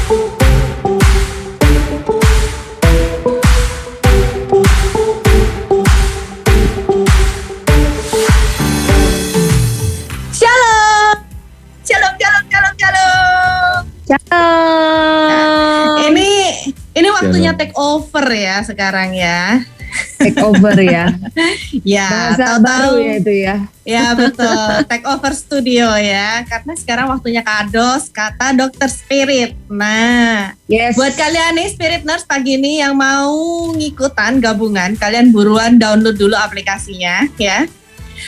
Shalom, shalom, shalom, shalom, shalom. Ciao. Ini waktunya take over ya sekarang ya. Take over ya. Ya, Bahasa baru ya itu ya. Ya betul, take over studio ya. Karena sekarang waktunya kados kata Dokter Spirit. Nah, Yes. buat kalian nih Spirit Nurse pagi ini yang mau ngikutan gabungan, kalian buruan download dulu aplikasinya ya.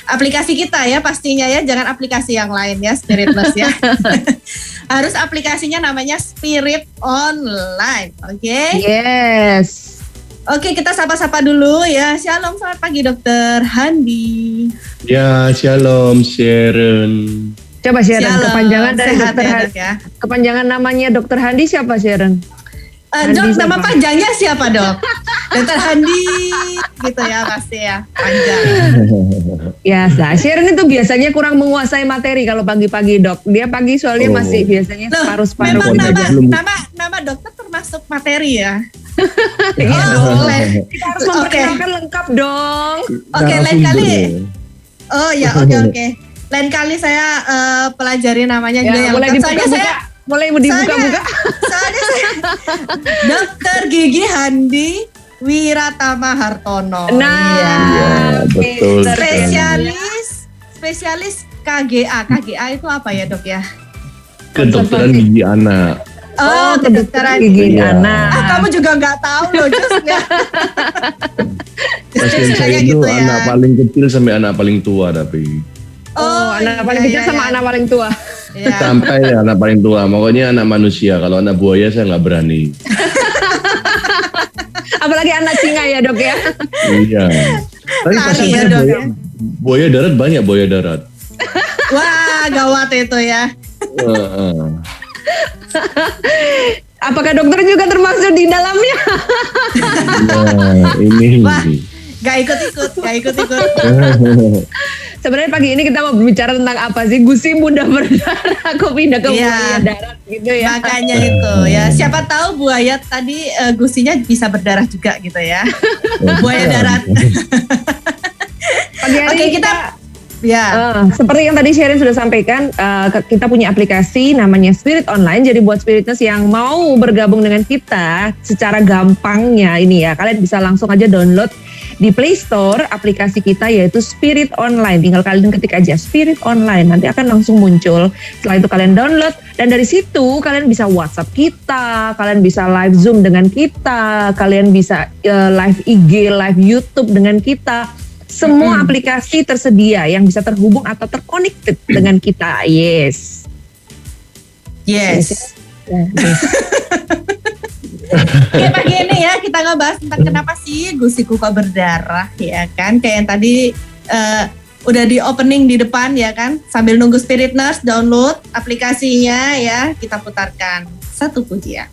Aplikasi kita ya pastinya ya, jangan aplikasi yang lain ya Spirit Nurse ya. Harus aplikasinya namanya Spirit Online, oke? Yes. Oke, kita sapa-sapa dulu ya. Shalom, selamat pagi Dokter Handi. Ya, shalom Sharon. Coba Sharon, Shalom, kepanjangan dari sehat Dokter ya, Handi. Dok, ya. Kepanjangan namanya Dokter Handi siapa Sharon? Dok, Handi nama siapa? panjangnya siapa Dok? Dokter Handi, gitu ya pasti ya, panjang. Biasa. Sharon itu biasanya kurang menguasai materi kalau pagi-pagi Dok. Dia pagi soalnya Oh. masih biasanya Loh, separuh-separuh. memang Belum. nama dokter termasuk materi ya? Iya Oh, dong. lain. Kita harus Oke. memperkenalkan lengkap dong. Oke, lain Narasumber. kali. Oh ya, oke. Lain kali saya pelajari namanya juga Ya, yang mulai lengkap. Soalnya dibuka-buka. saya Mulai dibuka-buka. Soalnya saya Dokter Gigi Handi Wiratama Hartono. Nah, Iya. Iya, betul. Spesialis KGA. KGA itu apa ya, Dok ya? Kedokteran gigi anak. Oh, kedokteran gigi Iya. anak. kamu juga nggak tahu loh, Just ya. Pasien saya Kayak itu gitu ya. anak paling kecil sampai anak paling tua tapi. Oh, anak iya, paling kecil iya, sama iya. anak paling tua. Iya. Sampai anak paling tua. Pokoknya anak manusia. Kalau anak buaya saya nggak berani. Apalagi anak singa ya Dok ya. Iya. Tapi Lari pasien ya, saya Dok, buaya, ya. buaya darat banyak buaya darat. Wah, gawat itu ya. Heeh. Apakah dokter juga termasuk di dalamnya? Nah, ini. Wah. Gak ikut-ikut. Sebenarnya pagi ini kita mau bicara tentang apa sih? Gusi mudah berdarah, kok pindah ke Iya. buaya darat gitu ya. Makanya itu ya. Siapa tahu buaya tadi gusinya bisa berdarah juga gitu ya. Buaya darat. Pagi hari Oke, kita ya. seperti yang tadi Sharon sudah sampaikan, kita punya aplikasi namanya Spirit Online. Jadi buat Spiritness yang mau bergabung dengan kita secara gampangnya ini ya, kalian bisa langsung aja download di Play Store aplikasi kita yaitu Spirit Online. Tinggal kalian ketik aja Spirit Online, nanti akan langsung muncul. Setelah itu kalian download dan dari situ kalian bisa WhatsApp kita, kalian bisa live Zoom dengan kita, kalian bisa live IG, live YouTube dengan kita. Semua aplikasi tersedia yang bisa terhubung atau terconnected dengan kita. Yes. Yes. Yes. Oke, pagi ini ya kita ngebahas tentang kenapa sih gusi kok berdarah ya kan. Kayak yang tadi udah di opening di depan ya kan. Sambil nunggu Spirit Nurse download aplikasinya ya, kita putarkan satu pujian.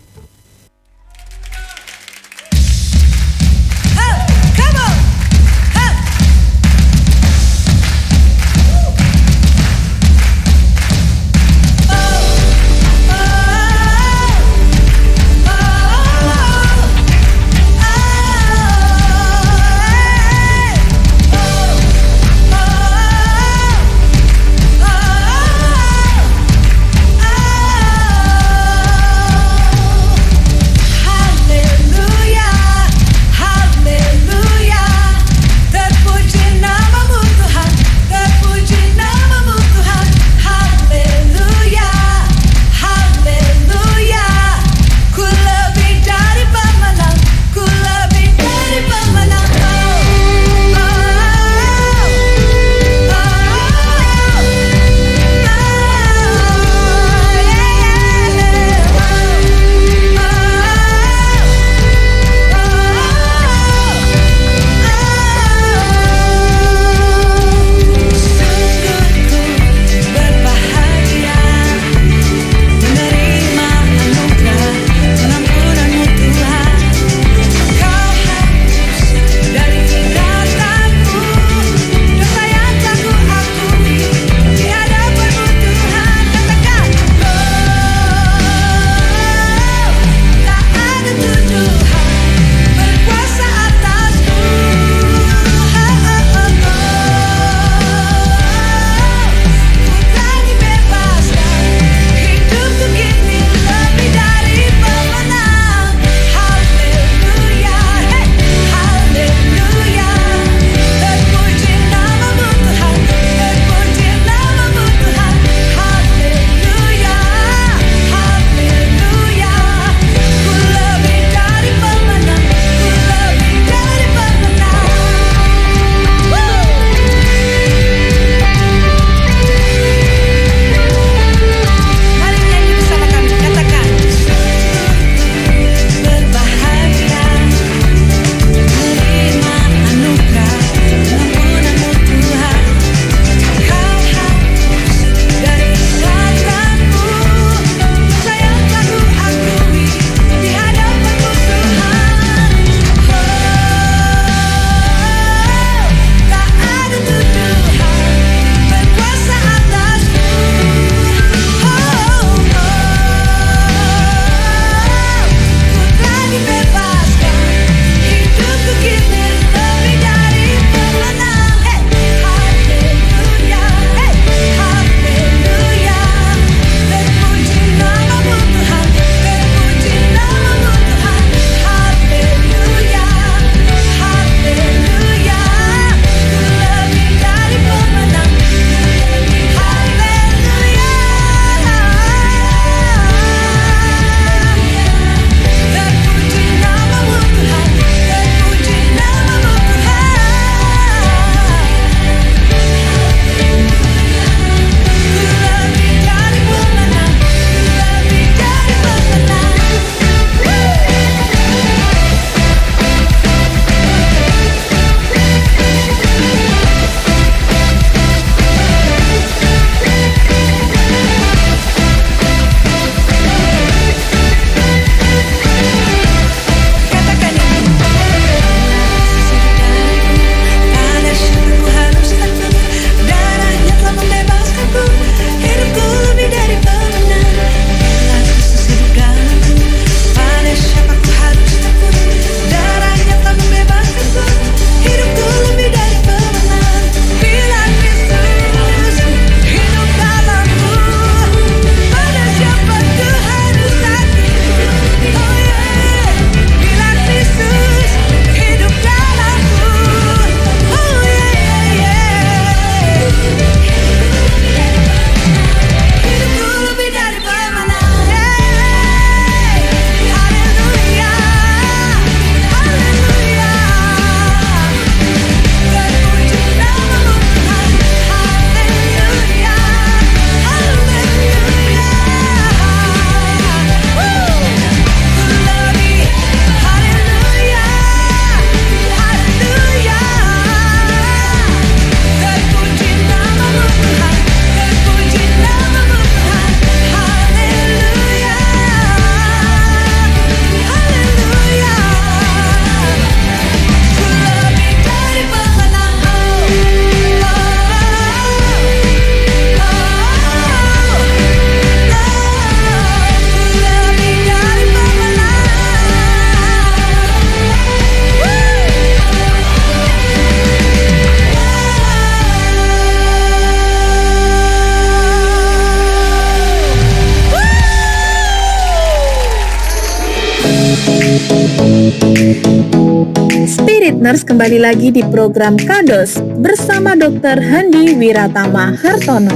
Spirit Nurse kembali lagi di program Kados bersama Dr. Handi Wiratama Hartono.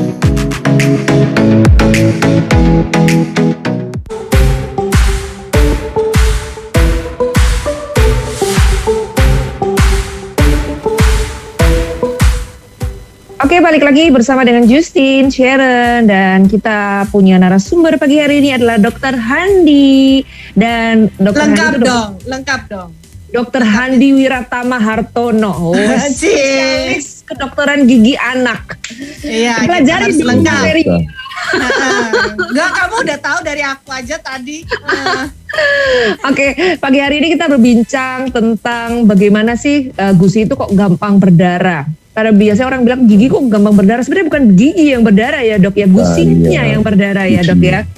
Oke, balik lagi bersama dengan Justin, Sharon, dan kita punya narasumber pagi hari ini adalah Dr. Handi. Dan Dr. Lengkap dong. Dr. Handi Wiratama Hartono, spesialis kedokteran gigi anak. Iya, pelajari harus lengkap. Dari Enggak, kamu udah tahu dari aku aja tadi. Oke, pagi hari ini kita berbincang tentang bagaimana sih gusi itu kok gampang berdarah. Karena biasanya orang bilang gigi kok gampang berdarah. Sebenarnya bukan gigi yang berdarah ya dok ya, gusinya yang berdarah ya dok ya.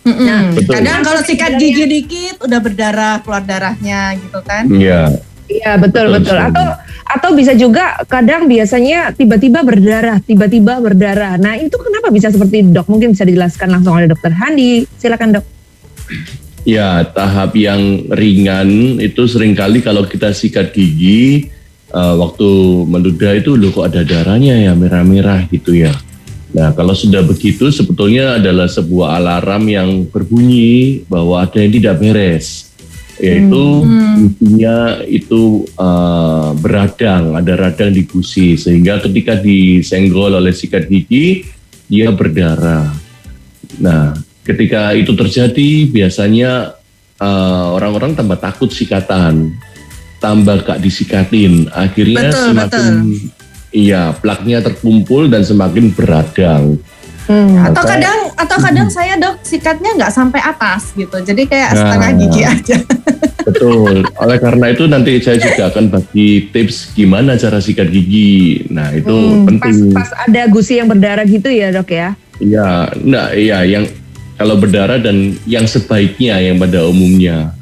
Nah, kadang kalau sikat gigi dikit udah berdarah, keluar darahnya gitu kan. Iya. Iya betul. Atau bisa juga kadang biasanya tiba-tiba berdarah. Nah itu kenapa bisa seperti itu, dok? Mungkin bisa dijelaskan langsung oleh Dokter Handi. Silakan dok. Ya, tahap yang ringan itu seringkali kalau kita sikat gigi waktu meludah itu loh kok ada darahnya ya, merah-merah gitu ya. Nah kalau sudah begitu sebetulnya adalah sebuah alarm yang berbunyi bahwa ada yang tidak beres, yaitu gusinya itu beradang, ada radang di gusi, sehingga ketika disenggol oleh sikat gigi dia berdarah. Nah ketika itu terjadi biasanya orang-orang tambah takut sikatan, tambah gak disikatin, akhirnya semakin plaknya terkumpul dan semakin beradang. Atau kadang saya dok sikatnya nggak sampai atas gitu, jadi kayak setengah gigi aja. Betul. Oleh karena itu nanti saya juga akan bagi tips gimana cara sikat gigi. Nah itu penting. Pas ada gusi yang berdarah gitu ya dok ya? Iya, yang kalau berdarah dan yang sebaiknya yang pada umumnya.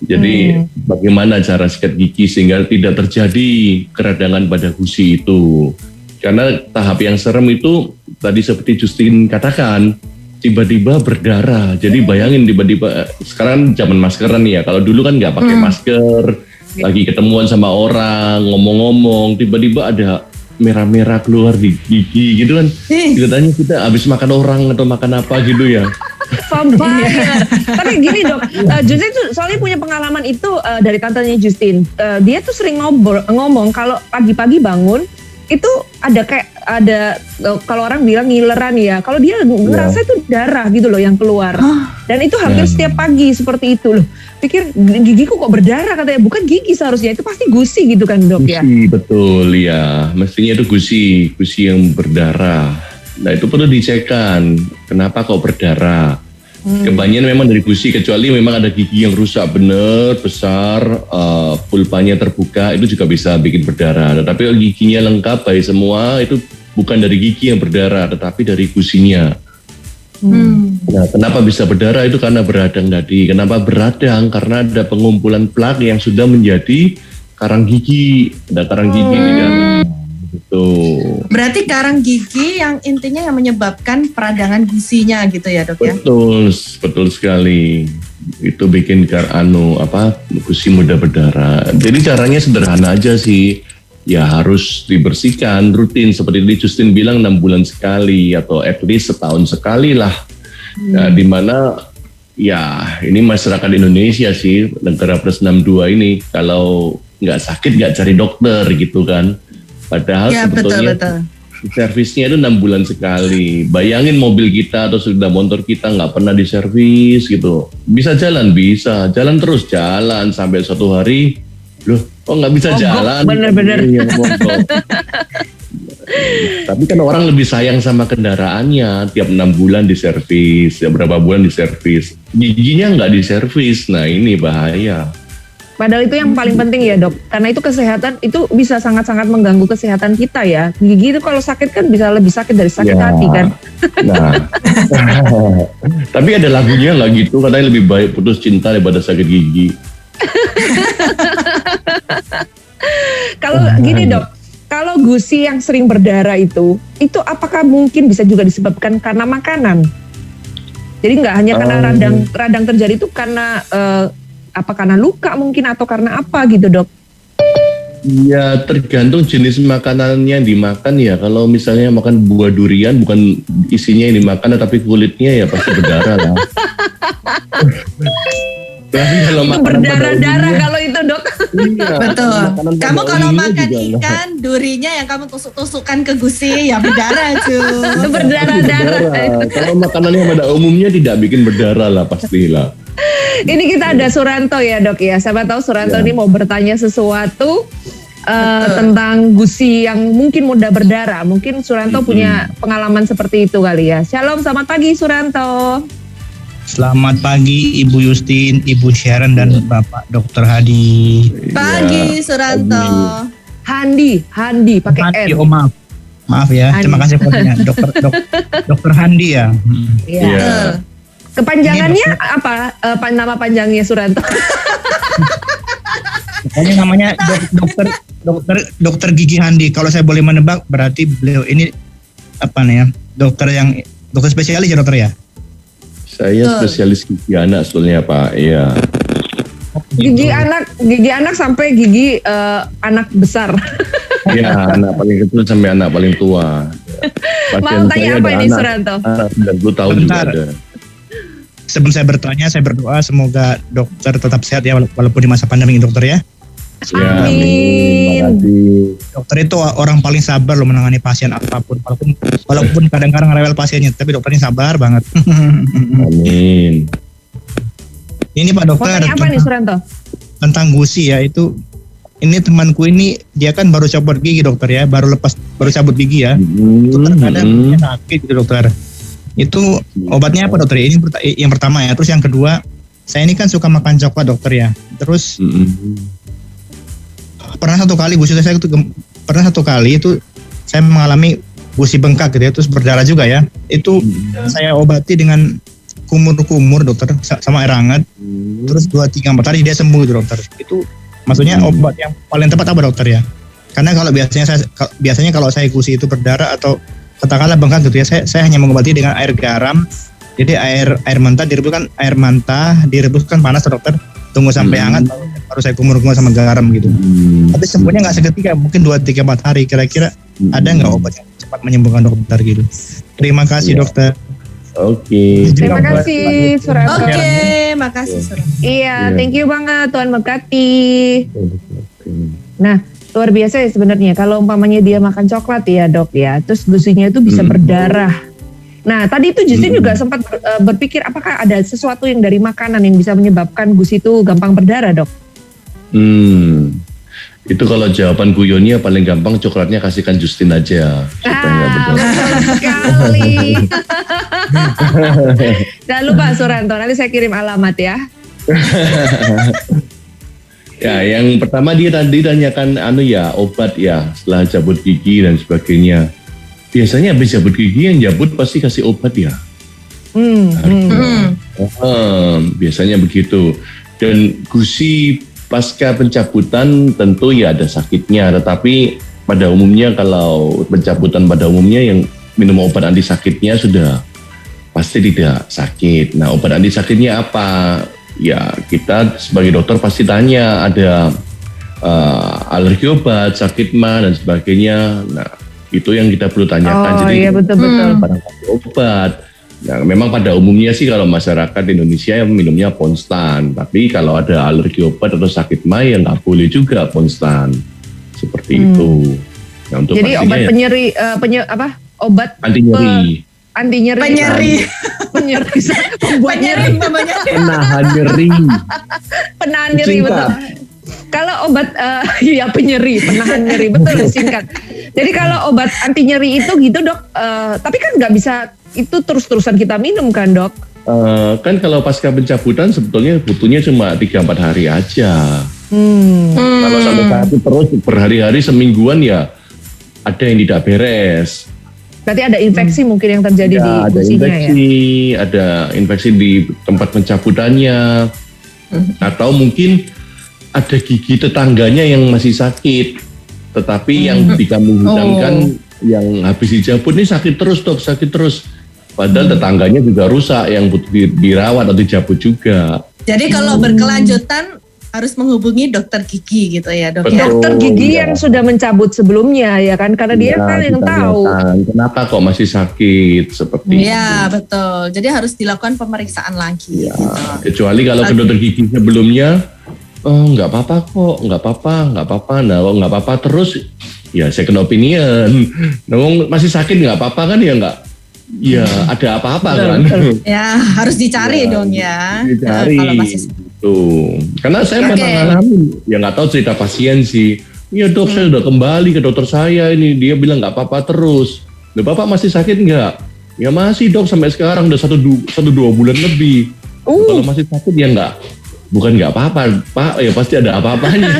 Jadi bagaimana cara sikat gigi sehingga tidak terjadi keradangan pada gusi itu. Karena tahap yang serem itu tadi seperti Justin katakan, tiba-tiba berdarah. Jadi bayangin tiba-tiba, sekarang zaman maskeran ya, kalau dulu kan nggak pakai masker, lagi ketemuan sama orang, ngomong-ngomong, tiba-tiba ada merah-merah keluar di gigi gitu kan. Katanya kita habis makan orang atau makan apa gitu ya. Vampire. Tapi gini dok, Justin tuh soalnya punya pengalaman itu dari tantenya Justin. Dia tuh sering ngomong kalau pagi-pagi bangun itu ada kalau orang bilang ngileran ya. Kalau dia ngerasa itu darah gitu loh yang keluar. Dan itu hampir setiap pagi seperti itu loh. Pikir gigiku kok berdarah katanya, bukan gigi seharusnya, itu pasti gusi gitu kan dok ya. Gusi betul ya, mestinya itu gusi yang berdarah. Nah itu perlu dicekkan, kenapa kok berdarah. Kebanyakan memang dari gusi, kecuali memang ada gigi yang rusak bener, besar, pulpanya terbuka, itu juga bisa bikin berdarah. Tetapi kalau giginya lengkap, baik semua, itu bukan dari gigi yang berdarah, tetapi dari gusinya. Nah kenapa bisa berdarah itu karena beradang tadi. Kenapa beradang? Karena ada pengumpulan plak yang sudah menjadi karang gigi. Ada karang gigi di dalam. Gitu. Berarti karang gigi yang intinya yang menyebabkan peradangan gusinya gitu ya dok ya? Betul sekali. Itu bikin gusi mudah berdarah. Jadi caranya sederhana aja sih. Ya harus dibersihkan rutin seperti tadi Justin bilang 6 bulan sekali atau at least setahun sekali lah. Nah, dimana ya ini masyarakat Indonesia sih negara plus 62 ini kalau nggak sakit nggak cari dokter gitu kan. Padahal ya, sebetulnya betul. servisnya itu 6 bulan sekali. Bayangin mobil kita atau sepeda motor kita nggak pernah diservis gitu. Bisa jalan terus sampai suatu hari loh kok nggak bisa jalan. Bener-bener. Iya, tapi kan orang lebih sayang sama kendaraannya, tiap 6 bulan diservis, ya berapa bulan diservis, giginya nggak diservis. Nah ini bahaya. Padahal itu yang paling penting ya dok, karena itu kesehatan itu bisa sangat-sangat mengganggu kesehatan kita ya. Gigi itu kalau sakit kan bisa lebih sakit dari sakit hati kan. Nah, tapi ada lagunya nggak gitu, katanya lebih baik putus cinta daripada sakit gigi. Kalau gini dok, kalau gusi yang sering berdarah itu apakah mungkin bisa juga disebabkan karena makanan? Jadi nggak hanya karena radang terjadi itu karena Apa karena luka mungkin atau karena apa gitu dok? Ya tergantung jenis makanannya yang dimakan ya. Kalau misalnya makan buah durian bukan isinya yang dimakan tapi kulitnya ya pasti berdarah lah. Tapi kalau Itu makanan pada berdarah-darah umumnya, kalau itu dok. iya, Betul. makanan pada Kamu kalau umumnya makan juga ikan, durinya yang kamu tusuk-tusukkan ke gusi, ya berdarah Itu cuy. berdarah-darah. Kalau makanannya pada umumnya tidak bikin berdarah lah pastilah. Ini kita ada Suranto ya dok ya. Siapa tahu Suranto Ya. ini mau bertanya sesuatu tentang gusi yang mungkin mudah berdarah. Mungkin Suranto punya pengalaman seperti itu kali ya. Shalom, selamat pagi Suranto. Selamat pagi Ibu Justin, Ibu Sharon dan Bapak Dr. Hadi. Pagi Suranto. Handi pakai N. Hadi, oh maaf ya. Handi. Terima kasih buatnya Dr. Handi ya. Iya. Iya. Kepanjangannya apa? Nama panjangnya Suranto? Pokoknya namanya dokter Gigi Handi. Kalau saya boleh menebak berarti beliau ini apa nih ya? Dokter spesialis ya dokter ya? Saya spesialis gigi anak sebetulnya Pak. Iya. Gigi anak sampai gigi anak besar. Iya, anak paling kecil sampai anak paling tua. Mau tanya apa ini anak Suranto? 90 tahun juga Bentar. ada. Sebelum saya bertanya, saya berdoa semoga dokter tetap sehat ya walaupun di masa pandemi ini dokter ya. Ya, Amin. Terima kasih. Dokter itu orang paling sabar loh menangani pasien apapun, walaupun kadang-kadang rewel pasiennya, tapi dokternya sabar banget. Amin. Ini Pak Mau dokter tanya apa nih Suranto? tentang gusi ya itu. Ini temanku ini dia kan baru cabut gigi dokter ya, baru cabut gigi ya. Itu terkadang dia sakit gitu dokter. Itu obatnya apa dokter? Ini yang pertama ya. Terus yang kedua, saya ini kan suka makan coklat dokter ya. Terus pernah satu kali itu saya mengalami gusi bengkak gitu ya, terus berdarah juga ya. Itu saya obati dengan kumur-kumur dokter sama air hangat. Terus 2-3 hari dia sembuh gitu, dokter. Itu maksudnya obat yang paling tepat apa dokter ya? Karena kalau biasanya kalau saya gusi itu berdarah atau katakanlah bengkak gitu ya, saya hanya mengobati dengan air garam. Jadi air mentah direbuskan panas dokter, tunggu sampai hangat baru saya kumur-kumur sama garam gitu. Tapi sembuhnya nggak seketika, mungkin 2-3-4 hari. Kira-kira ada nggak obat yang cepat menyembuhkan dokter gitu? Terima kasih dokter. Oke. Terima kasih Suranto. Oke, makasih Suranto. Iya, thank you banget Tuhan berkati. Nah, luar biasa ya sebenarnya kalau umpamanya dia makan coklat ya dok ya, terus gusinya itu bisa berdarah. Nah, tadi itu Justin juga sempat berpikir apakah ada sesuatu yang dari makanan yang bisa menyebabkan gusi itu gampang berdarah dok? Itu kalau jawaban guyonnya paling gampang coklatnya kasihkan Justin aja supaya nggak berdarah. Betul sekali. Jangan lupa Suranto, nanti saya kirim alamat ya. Ya, yang pertama dia tadi tanyakan obat ya setelah cabut gigi dan sebagainya. Biasanya habis cabut gigi yang cabut pasti kasih obat ya. Biasanya begitu. Dan gusi pasca pencabutan tentu ya ada sakitnya, tetapi pada umumnya kalau pencabutan pada umumnya yang minum obat anti sakitnya sudah pasti tidak sakit. Nah, obat anti sakitnya apa? Ya kita sebagai dokter pasti tanya ada alergi obat, sakit mah dan sebagainya. Nah itu yang kita perlu tanyakan. Oh jadi iya betul-betul. barangkali obat. Nah memang pada umumnya sih kalau masyarakat Indonesia yang minumnya Ponstan. Tapi kalau ada alergi obat atau sakit mah ya nggak boleh juga Ponstan. Seperti itu. Nah, untuk Jadi obat ya, penyeri, obat anti nyeri. anti nyeri. Penyeri. Penyeri. Obat nyeri. Penahan nyeri. Penahan nyeri Singkat. betul. Kalau obat ya penyeri, penahan nyeri betul singkat. Jadi kalau obat anti nyeri itu gitu dok, tapi kan nggak bisa itu terus-terusan kita minum kan dok? Kan kalau pasca pencabutan sebetulnya butuhnya cuma 3-4 hari aja. Kalau sampai saat itu terus berhari-hari semingguan ya ada yang tidak beres. Berarti ada infeksi mungkin yang terjadi di ada gusinya infeksi, ada infeksi di tempat pencabutannya, atau mungkin ada gigi tetangganya yang masih sakit, tetapi yang di kampung hutan kan yang habis dicabut ini sakit terus dok, sakit terus. Padahal tetangganya juga rusak yang butuh dirawat atau dicabut juga. Jadi kalau berkelanjutan harus menghubungi dokter gigi gitu ya dok ya. Betul. Dokter gigi ya. yang sudah mencabut sebelumnya ya kan, karena dia Ya, kan yang tahu. ditanyakan, kenapa kok masih sakit seperti Iya itu. betul. Jadi harus dilakukan pemeriksaan lagi. Ya, Gitu. kecuali kalau ke dokter gigi sebelumnya, nggak apa-apa kok, nggak apa-apa. Nah, kalau nggak apa-apa terus, ya second opinion. Nah, masih sakit nggak apa-apa kan ya nggak? Ya ada apa-apa Betul, kan? betul. Ya harus dicari Ya, dong ya. Dicari. Kalau masih Tuh, karena saya Oke. memang ngalamin, ya nggak tahu cerita pasien sih. Iya dok, saya udah kembali ke dokter saya ini, dia bilang nggak apa-apa terus. Loh, bapak masih sakit nggak? Ya masih dok, sampai sekarang udah 1-2 bulan lebih. Kalau masih sakit ya bukan nggak apa-apa, Pak, ya pasti ada apa-apanya.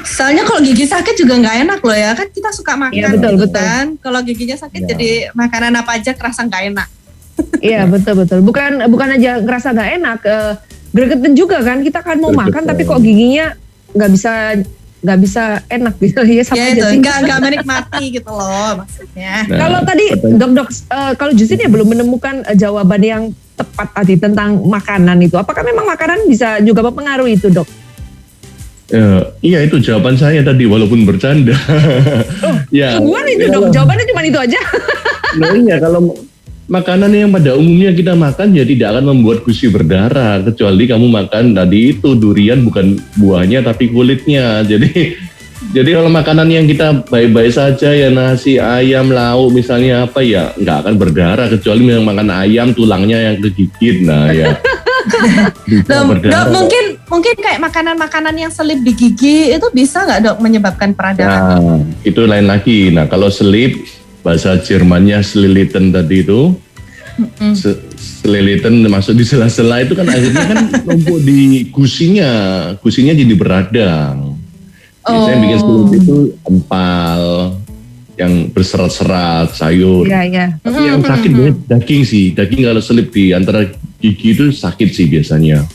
soalnya kalau gigi sakit juga nggak enak loh ya, kan kita suka makan Iya, betul, gitu betul. kan. Kalau giginya sakit Ya. jadi makanan apa aja kerasa nggak enak. Iya betul. Bukan aja ngerasa gak enak, gregetan juga kan. Kita kan mau makan Gregetan. tapi kok giginya nggak bisa enak gitu ya, sama Ya aja itu sih. nggak menikmati gitu loh maksudnya. Nah, Kalau tadi dok, kalau Justin ya belum menemukan jawaban yang tepat tadi tentang makanan itu. Apakah memang makanan bisa juga mempengaruhi itu dok? iya itu jawaban saya tadi walaupun bercanda. Ya. Gimana itu dok? kalau- Jawabannya cuma itu aja. Nah iya kalau makanan yang pada umumnya kita makan ya tidak akan membuat gusi berdarah kecuali kamu makan tadi itu durian bukan buahnya tapi kulitnya. Jadi kalau makanan yang kita baik-baik saja ya nasi, ayam, lauk misalnya apa ya nggak akan berdarah kecuali memang makan ayam tulangnya yang kegigit. Nah ya. Bisa Dok, berdarah. mungkin kayak makanan-makanan yang selip di gigi itu bisa nggak dok menyebabkan peradangan? Nah, itu lain lagi. Nah, kalau selip, bahasa Jermannya Sliliten tadi itu, Sliliten masuk di sela-sela itu kan akhirnya kan numpuk di gusinya jadi beradang. Biasanya bikin selip itu empal, yang berserat-serat, sayur. Iya. Tapi yang sakit banget daging sih. Daging kalau selip di antara gigi itu sakit sih biasanya.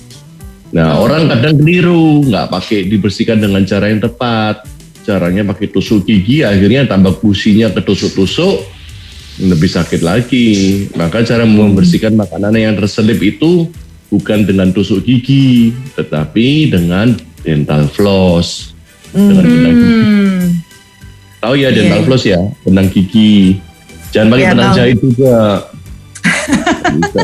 Nah, orang kadang keliru, nggak pakai dibersihkan dengan cara yang tepat. Caranya pakai tusuk gigi, akhirnya tambah gusinya ketusuk-tusuk, lebih sakit lagi. Maka cara membersihkan makanan yang terselip itu bukan dengan tusuk gigi, tetapi dengan dental floss. Dengan benang gigi. Tahu ya dental floss ya, benang gigi. Jangan pakai Iya, benang tahu. jahit juga. Bisa.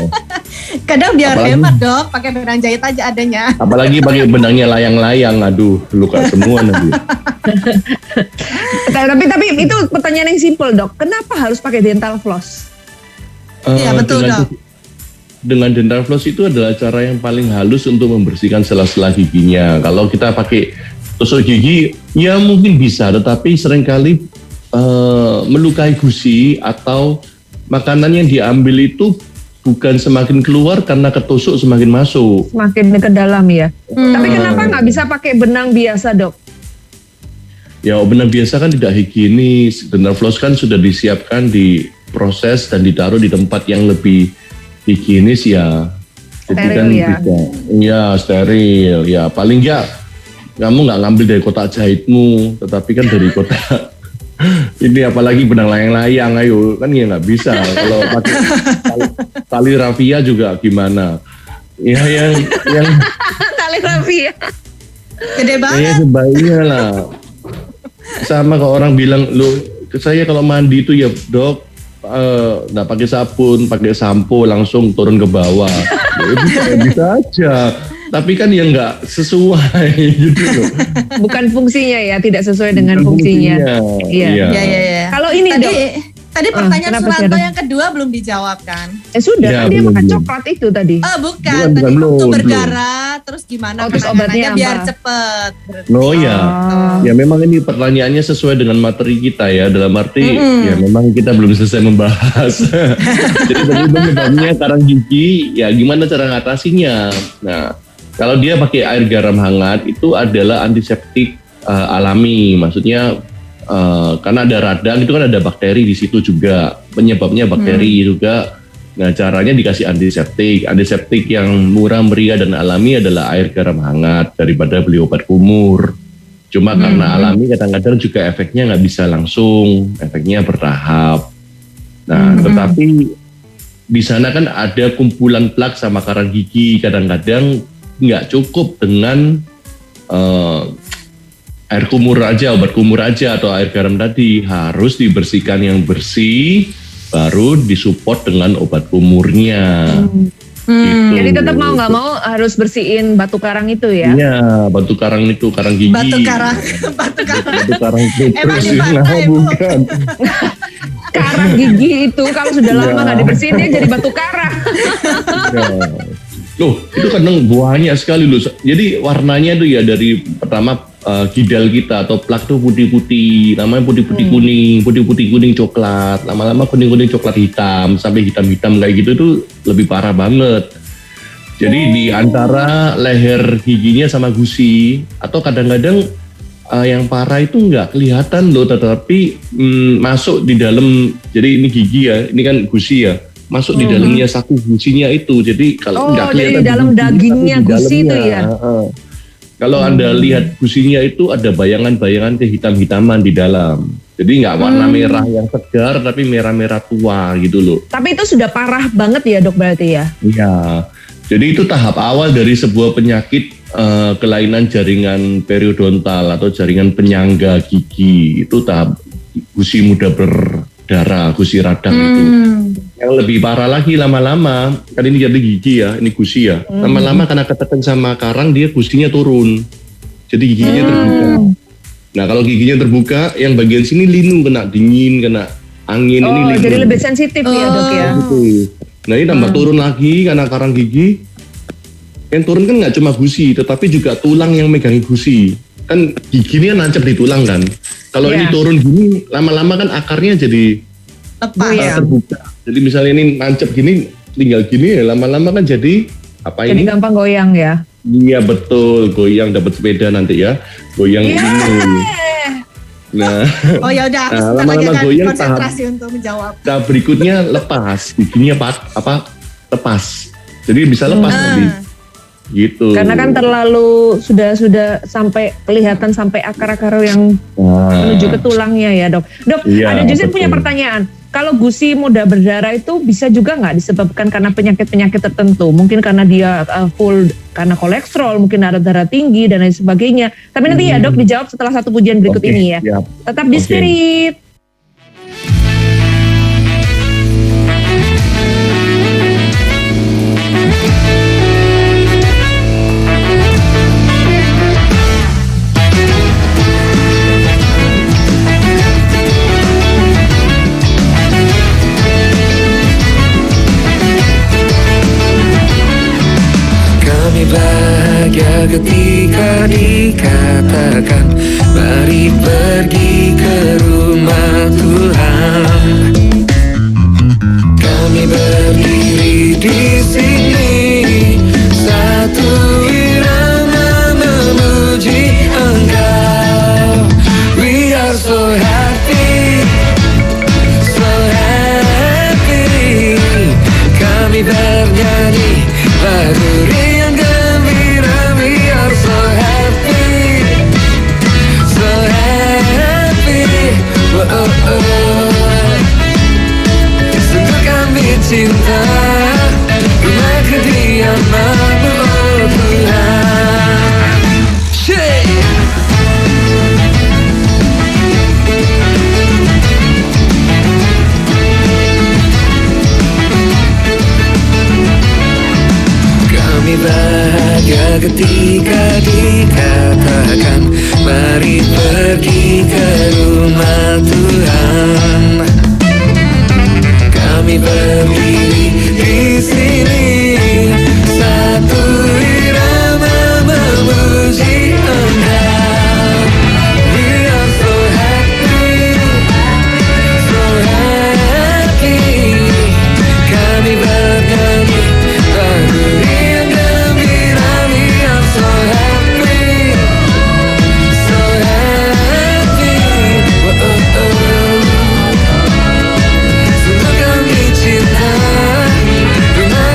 Kadang biar Apalagi- hemat dok, pakai benang jahit aja adanya. Apalagi pakai benangnya layang-layang, aduh luka semua nanti. Tapi itu pertanyaan yang simpel dok. Kenapa harus pakai dental floss? Iya, betul, dengan, Dok. Dengan dental floss itu adalah cara yang paling halus untuk membersihkan sela-sela giginya. Kalau kita pakai tusuk gigi, ya mungkin bisa, tetapi seringkali melukai gusi atau makanan yang diambil itu bukan semakin keluar karena ketusuk semakin masuk. Semakin ke dalam ya. Tapi kenapa nggak bisa pakai benang biasa dok? Ya benang biasa kan tidak higienis, dental floss kan sudah disiapkan, diproses dan ditaruh di tempat yang lebih higienis ya. Jadi Steril kan ya. bisa, ya steril ya. Paling nggak kamu nggak ngambil dari kotak jahitmu, tetapi kan dari kotak ini apalagi benang layang-layang, ayo kan ya nggak bisa. Kalau pakai tali rafia juga gimana? Ya yang Tali rafia. Gede banget. kayaknya sebaiknya lah. Sama kalau orang bilang, lo saya kalau mandi itu ya dok, nggak pakai sabun, pakai sampo langsung turun ke bawah. Ya, bisa aja. Tapi kan ya nggak sesuai gitu loh. Bukan fungsinya ya, tidak sesuai dengan Bukan fungsinya. Iya. Iya. Kalau ini dok, Tadi pertanyaan kenapa Suranto sih, yang kedua belum dijawab kan? sudah Ya, kan dia belum, makan belum. coklat itu tadi. Oh bukan, Bukan, tadi belum, waktu belum. berdarah, terus gimana Oh, terus obatnya penanganannya biar apa? cepet. Berarti. Oh ya, Oh. ya memang ini pertanyaannya sesuai dengan materi kita ya. Dalam arti ya memang kita belum selesai membahas. Jadi tadi penyebabnya karang gigi, ya gimana cara ngatasinya? Nah, kalau dia pakai air garam hangat itu adalah antiseptik alami, maksudnya karena ada radang itu kan ada bakteri di situ juga, penyebabnya bakteri juga. Nah caranya dikasih antiseptik yang murah meriah dan alami adalah air garam hangat daripada beli obat kumur. Cuma karena alami kadang-kadang juga efeknya nggak bisa langsung, efeknya bertahap. Nah tetapi di sana kan ada kumpulan plak sama karang gigi, kadang-kadang nggak cukup dengan air kumur aja, obat kumur aja atau air garam tadi, harus dibersihkan yang bersih, baru disupport dengan obat kumurnya. Gitu. Jadi tetap mau nggak mau harus bersihin batu karang itu ya? Iya, batu karang itu, karang gigi. Batu karang. Batu karang itu. Emang di pantai, Bu? Bukan. Karang gigi itu kalau sudah lama nggak dibersihin dia jadi batu karang. Ya. Loh, itu kadang banyak sekali loh. Jadi warnanya tuh ya dari pertama gidal kita atau plak tuh putih-putih, namanya putih-putih kuning, putih-putih kuning coklat, lama-lama kuning-kuning coklat hitam, sampai hitam-hitam kayak gitu tuh lebih parah banget. Jadi di antara leher giginya sama gusi, atau kadang-kadang yang parah itu nggak kelihatan loh, tetapi masuk di dalam, jadi ini gigi ya, ini kan gusi ya, masuk di dalamnya saku gusinya itu, jadi kalau nggak kelihatan. Jadi di dalam dagingnya gusi itu ya? Kalau Anda lihat gusinya itu ada bayangan-bayangan kehitam-hitaman di dalam. Jadi nggak warna merah yang segar, tapi merah-merah tua gitu loh. Tapi itu sudah parah banget ya dok berarti ya? Iya. Jadi itu tahap awal dari sebuah penyakit kelainan jaringan periodontal atau jaringan penyangga gigi. Itu tahap gusi mudah berdarah, gusi radang itu. Yang lebih parah lagi lama-lama, kan ini jadi gigi ya, ini gusi ya. Lama-lama karena ketekan sama karang, dia gusinya turun. Jadi giginya terbuka. Nah kalau giginya terbuka, yang bagian sini linu, kena dingin, kena angin. Ini linu. Jadi lebih sensitif ya dok ya? Gitu. Nah ini tambah turun lagi karena karang gigi. Yang turun kan nggak cuma gusi, tetapi juga tulang yang megang gusi. Kan giginya nancap di tulang kan. Kalau ini turun gini, lama-lama kan akarnya jadi terbuka. Jadi misalnya ini nancap gini, tinggal gini ya, lama-lama kan jadi apa jadi ini? gampang goyang ya? Iya betul, goyang dapat sepeda nanti ya, goyang ini. Nah, oh ya udah, aku lama-lama goyang konsentrasi untuk menjawab. tahap berikutnya lepas, giginya lepas. Jadi bisa lepas nanti. Gitu. Karena kan terlalu sudah sampai kelihatan sampai akar-akar yang menuju ke tulangnya ya dok. Dok, Iya, ada justru betul. punya pertanyaan. Kalau gusi mudah berdarah itu bisa juga nggak disebabkan karena penyakit-penyakit tertentu? Mungkin karena dia full karena kolesterol, mungkin darah tinggi dan lain sebagainya. Tapi nanti ya dok dijawab setelah satu pujian berikut ini ya. Siap. Tetap di Spirit. Bahagia ketika dikatakan mari pergi ke rumah Tuhan. Kami berdiri di sini satu irama memuji Engkau. We are so happy, so happy. Kami bernyanyi lagu riang gembira. We are so happy, so happy. Oh, oh, oh. Sungguh kami cinta rumah kediaman-Mu, oh Tuhan. Shake. Kami bahagia ketika dikatakan mari pergi ke rumah Tuhan. Kami berdiri di sini satu irama memuji Engkau. We are so happy, so happy. Kami bernyanyi lagu riang gembira. We are so happy, so happy. Oh, oh, oh. Sungguh kami cinta rumah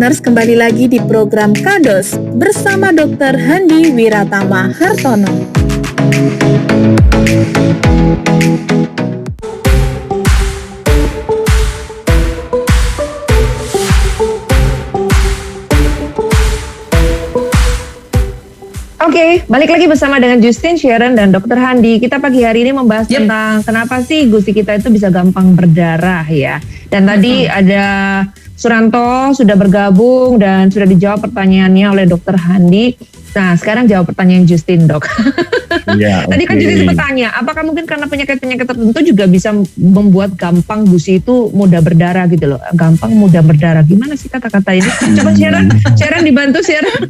Nurse, kembali lagi di program Kados bersama Dr. Handi Wiratama Hartono. Oke, balik lagi bersama dengan Justin, Sharon, dan Dr. Handi. Kita pagi hari ini membahas tentang kenapa sih gusi kita itu bisa gampang berdarah ya. Dan tadi ada Suranto sudah bergabung dan sudah dijawab pertanyaannya oleh Dr. Handi. Nah, sekarang jawab pertanyaan Justin, Dok. Ya, Tadi kan Justin sempat tanya, apakah mungkin karena penyakit-penyakit tertentu juga bisa membuat gampang gusi itu mudah berdarah gitu loh. Gampang mudah berdarah. Gimana sih kata-kata ini? Coba Sharon dibantu Sharon.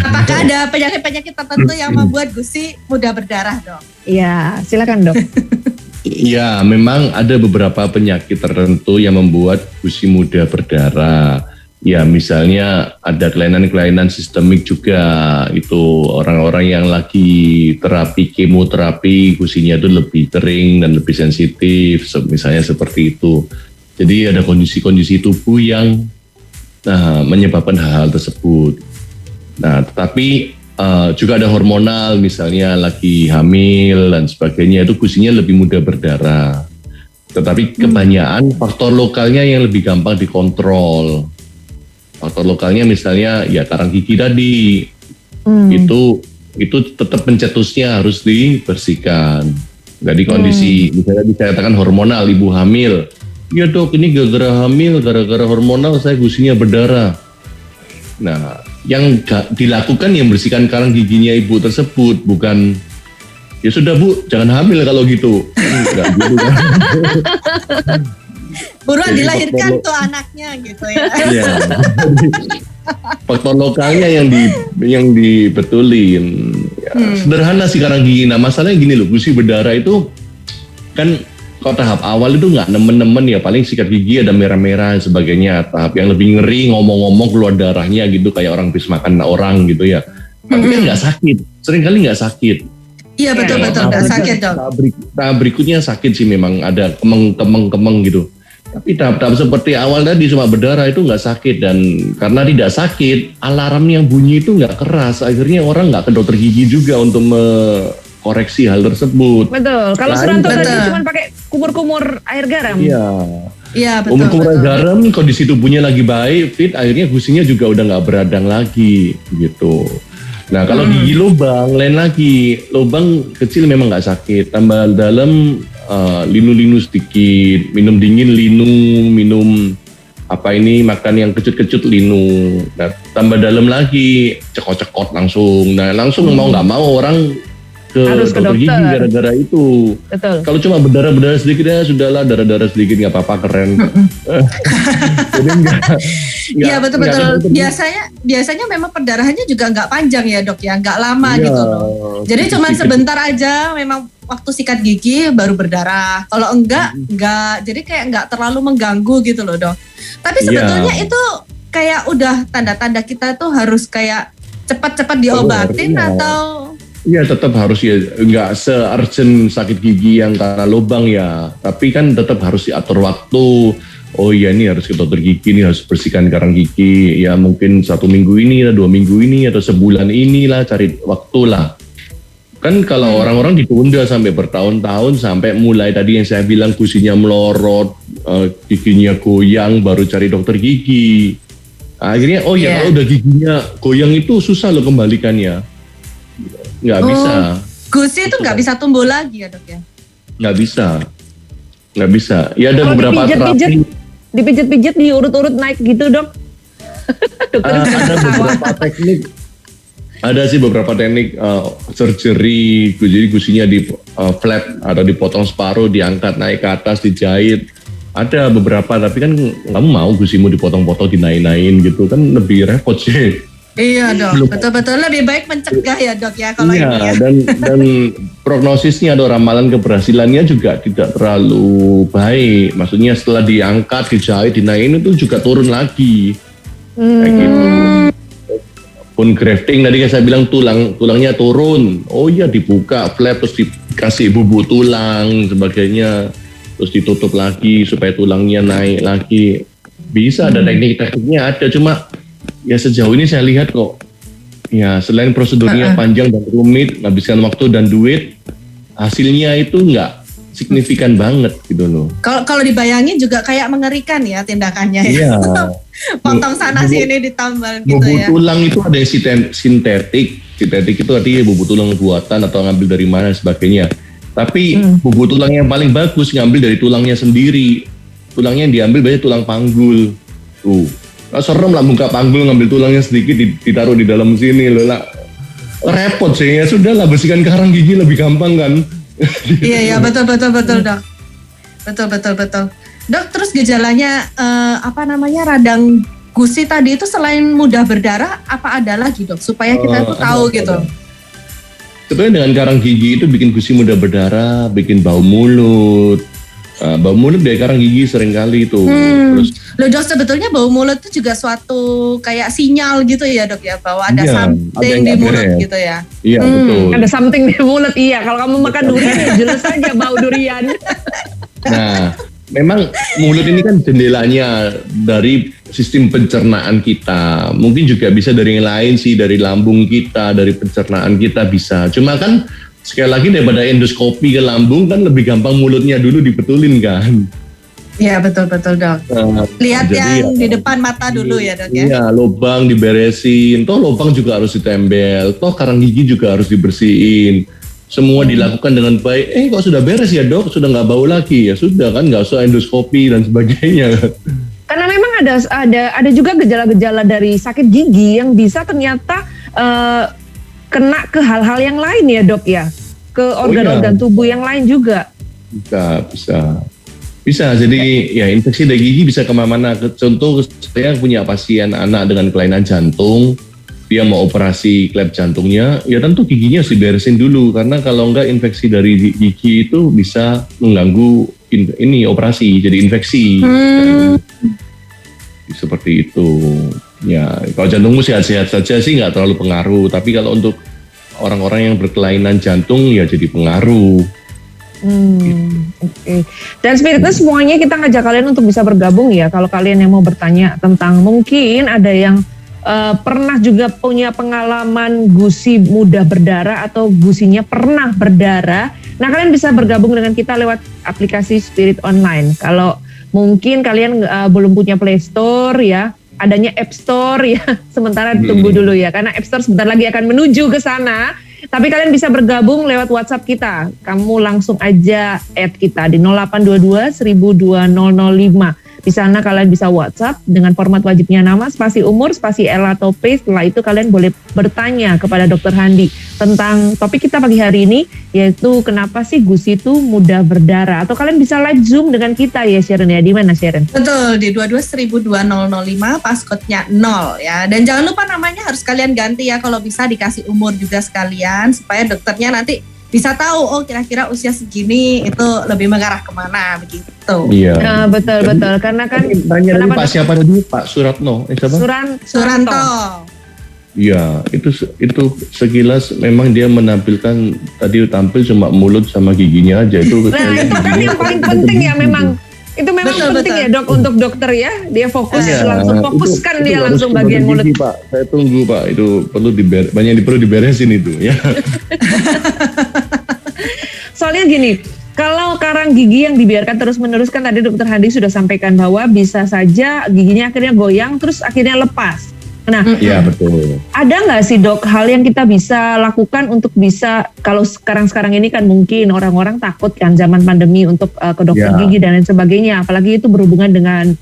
Apakah ada penyakit-penyakit tertentu yang membuat gusi mudah berdarah, Dok? Iya, silakan, Dok. Ya, memang ada beberapa penyakit tertentu yang membuat gusi mudah berdarah. Ya, misalnya ada kelainan-kelainan sistemik juga. Itu orang-orang yang lagi terapi kemoterapi, gusinya itu lebih kering dan lebih sensitif, misalnya seperti itu. Jadi ada kondisi-kondisi tubuh yang menyebabkan hal-hal tersebut. Nah, tetapi juga ada hormonal, misalnya lagi hamil dan sebagainya, itu gusinya lebih mudah berdarah. Tetapi kebanyakan faktor lokalnya yang lebih gampang dikontrol. Faktor lokalnya misalnya ya karang gigi tadi, itu tetap pencetusnya harus dibersihkan. Jadi kondisi misalnya dikatakan hormonal, ibu hamil, ya dok ini gara-gara hamil, gara-gara hormonal saya gusinya berdarah. Nah, yang dilakukan yang bersihkan karang giginya ibu tersebut, bukan ya sudah bu jangan hamil kalau gitu. Enggak gitu kan. Buruan Jadi dilahirkan tuh anaknya gitu ya. Iya. Faktor lokalnya yang dibetulin. Ya, sederhana sih karang gigi. Nah, masalahnya gini loh, gusi berdarah itu kan kalau tahap awal itu nggak nemen-nemen ya, paling sikat gigi ada merah-merah dan sebagainya. Tahap yang lebih ngeri ngomong-ngomong keluar darahnya gitu kayak orang habis makan orang gitu ya. Tapi kan nggak sakit, seringkali nggak sakit. Iya betul-betul nggak sakit, Dok. Tahap berikutnya sakit sih, memang ada kemeng-kemeng gitu. Tapi tahap-tahap seperti awal tadi cuma berdarah itu nggak sakit, dan karena tidak sakit, alarm yang bunyi itu nggak keras. Akhirnya orang nggak ke dokter gigi juga untuk koreksi hal tersebut. Betul. Kalau Suranto tadi cuma pakai kumur-kumur air garam. Iya betul. Kumur-kumur air garam, kondisi tubuhnya lagi baik, fit, akhirnya gusinya juga udah nggak beradang lagi gitu. Nah kalau gigi lubang, lain lagi. Lubang kecil memang nggak sakit. Tambah dalam linu-linu sedikit, minum dingin linu, minum makan yang kecut-kecut linu. Nah tambah dalam lagi, cekot-cekot langsung. Nah langsung mau nggak mau orang harus ke dokter gigi gara-gara itu. Betul. Kalau cuma berdarah-berdarah sedikit ya sudahlah, darah-darah sedikit nggak apa-apa, keren. Jadi Iya betul-betul. Biasanya memang perdarahannya juga nggak panjang ya dok ya, nggak lama gitu loh. Jadi cuma sebentar aja, memang waktu sikat gigi baru berdarah. Kalau enggak, jadi kayak nggak terlalu mengganggu gitu loh dok. Tapi sebetulnya itu kayak udah tanda-tanda kita tuh harus kayak cepat-cepat diobatin atau? Iya tetap harus ya, nggak se-urgent sakit gigi yang karena lubang ya. Tapi kan tetap harus diatur waktu. Oh iya ini harus ke dokter gigi, ini harus bersihkan karang gigi. Ya mungkin 1 minggu ini, 2 minggu ini, atau sebulan inilah, cari waktu lah. Kan kalau orang-orang ditunda sampai bertahun-tahun, sampai mulai tadi yang saya bilang gusinya melorot, giginya goyang, baru cari dokter gigi. Akhirnya kalau udah giginya goyang itu susah loh kembalikannya. Nggak bisa. Gusi itu nggak bisa tumbuh lagi ya dok ya? Nggak bisa. Ya ada beberapa terapi. Dipijit-pijit, diurut-urut naik gitu dok. Ada beberapa teknik. Ada sih beberapa teknik surgery, jadi gusinya di flap atau dipotong separuh, diangkat naik ke atas, dijahit. Ada beberapa, tapi kan kamu mau gusimu dipotong-potong, dinaik-naikin gitu kan lebih repot sih. Iya dok, betul-betul lebih baik mencegah ya dok ya kalau ini ya. Dan prognosisnya atau ramalan keberhasilannya juga tidak terlalu baik. Maksudnya setelah diangkat, dijahit, dinaikin itu juga turun lagi. Kayak gitu. Bone grafting tadi kan saya bilang tulangnya turun. Oh iya dibuka flap terus dikasih bubuk tulang sebagainya. Terus ditutup lagi supaya tulangnya naik lagi. Bisa ada teknik-tekniknya ada, cuma ya sejauh ini saya lihat kok ya selain prosedurnya panjang dan rumit, menghabiskan waktu dan duit, hasilnya itu nggak signifikan banget gitu loh. Kalau dibayangin juga kayak mengerikan ya tindakannya ya. Iya. Potong sana sini ditambal gitu Bubuk ya. tulang itu ada yang sintetik. Sintetik itu artinya bubuk tulang buatan atau ngambil dari mana dan sebagainya. Tapi bubuk tulang yang paling bagus ngambil dari tulangnya sendiri. Tulangnya yang diambil banyak tulang panggul. Tuh. Nah, serem lah buka panggul ngambil tulangnya sedikit ditaruh di dalam sini loh lah. Repot sih ya, sudah lah bersihkan karang gigi lebih gampang kan. Iya betul Dok. Betul. Dok, terus gejalanya radang gusi tadi itu selain mudah berdarah apa ada lagi Dok supaya kita tuh tahu gitu. Sebenarnya dengan karang gigi itu bikin gusi mudah berdarah, bikin bau mulut. Bau mulut dari karang gigi seringkali itu. Terus Loh Dok, sebetulnya bau mulut itu juga suatu kayak sinyal gitu ya Dok ya, bahwa ada something di mulut gitu ya. Iya betul. Ada something di mulut, iya. Kalau kamu makan durian ya jelas saja bau durian. Nah, memang mulut ini kan jendelanya dari sistem pencernaan kita. Mungkin juga bisa dari yang lain sih, dari lambung kita, dari pencernaan kita bisa. Cuma kan sekali lagi daripada endoskopi ke lambung kan lebih gampang mulutnya dulu dibetulin kan. Iya betul Dok. Lihat jadi yang di depan mata dulu ya Dok ya. Iya, lubang diberesin. Toh lubang juga harus ditembel. Toh karang gigi juga harus dibersihin. Semua dilakukan dengan baik. Kok sudah beres ya Dok? Sudah nggak bau lagi? Ya sudah kan, nggak usah endoskopi dan sebagainya. Karena memang ada juga gejala-gejala dari sakit gigi yang bisa ternyata kena ke hal-hal yang lain ya Dok ya, ke organ-organ tubuh yang lain juga. Bisa. Jadi ya infeksi dari gigi bisa kemana-mana. Contoh saya punya pasien anak dengan kelainan jantung, dia mau operasi klep jantungnya, ya tentu giginya harus diberesin dulu karena kalau enggak infeksi dari gigi itu bisa mengganggu ini operasi jadi infeksi. Seperti itu. Ya, kalau jantungmu sehat-sehat saja sih nggak terlalu pengaruh. Tapi kalau untuk orang-orang yang berkelainan jantung ya jadi pengaruh. Oke. Dan Spiritness semuanya kita ngajak kalian untuk bisa bergabung ya. Kalau kalian yang mau bertanya tentang mungkin ada yang pernah juga punya pengalaman gusi mudah berdarah atau gusinya pernah berdarah. Nah kalian bisa bergabung dengan kita lewat aplikasi Spirit Online. Kalau mungkin kalian belum punya Play Store ya, adanya App Store ya, sementara ditunggu dulu ya, karena App Store sebentar lagi akan menuju ke sana. Tapi kalian bisa bergabung lewat WhatsApp kita. Kamu langsung aja add kita di 0822 102005. Di sana kalian bisa WhatsApp dengan format wajibnya nama, spasi umur, spasi L atau P. Setelah itu kalian boleh bertanya kepada Dr. Handi tentang topik kita pagi hari ini, yaitu kenapa sih gusi itu mudah berdarah. Atau kalian bisa live Zoom dengan kita ya Sharon ya. Di mana Sharon? Betul, di 22 passcode-nya 0 ya. Dan jangan lupa namanya harus kalian ganti ya, kalau bisa dikasih umur juga sekalian supaya dokternya nanti bisa tahu kira-kira usia segini itu lebih mengarah kemana begitu. Iya. Nah, betul karena kan tanya dulu Pak siapa tadi? Pak Suratno. Siapa? Suranto. Iya, itu sekilas memang dia menampilkan tadi tampil cuma mulut sama giginya aja itu. Nah, itu kan yang paling penting ya memang. Itu memang penting ya Dok untuk dokter ya. Dia fokus langsung fokuskan dia langsung bagian mulut. Pak, saya tunggu Pak. Itu perlu perlu diberesin itu ya. Soalnya gini, kalau karang gigi yang dibiarkan terus-menerus kan tadi Dokter Handi sudah sampaikan bahwa bisa saja giginya akhirnya goyang terus akhirnya lepas. Nah, iya betul. Ada nggak sih Dok hal yang kita bisa lakukan untuk bisa, kalau sekarang ini kan mungkin orang-orang takut kan zaman pandemi untuk ke dokter gigi dan lain sebagainya, apalagi itu berhubungan dengan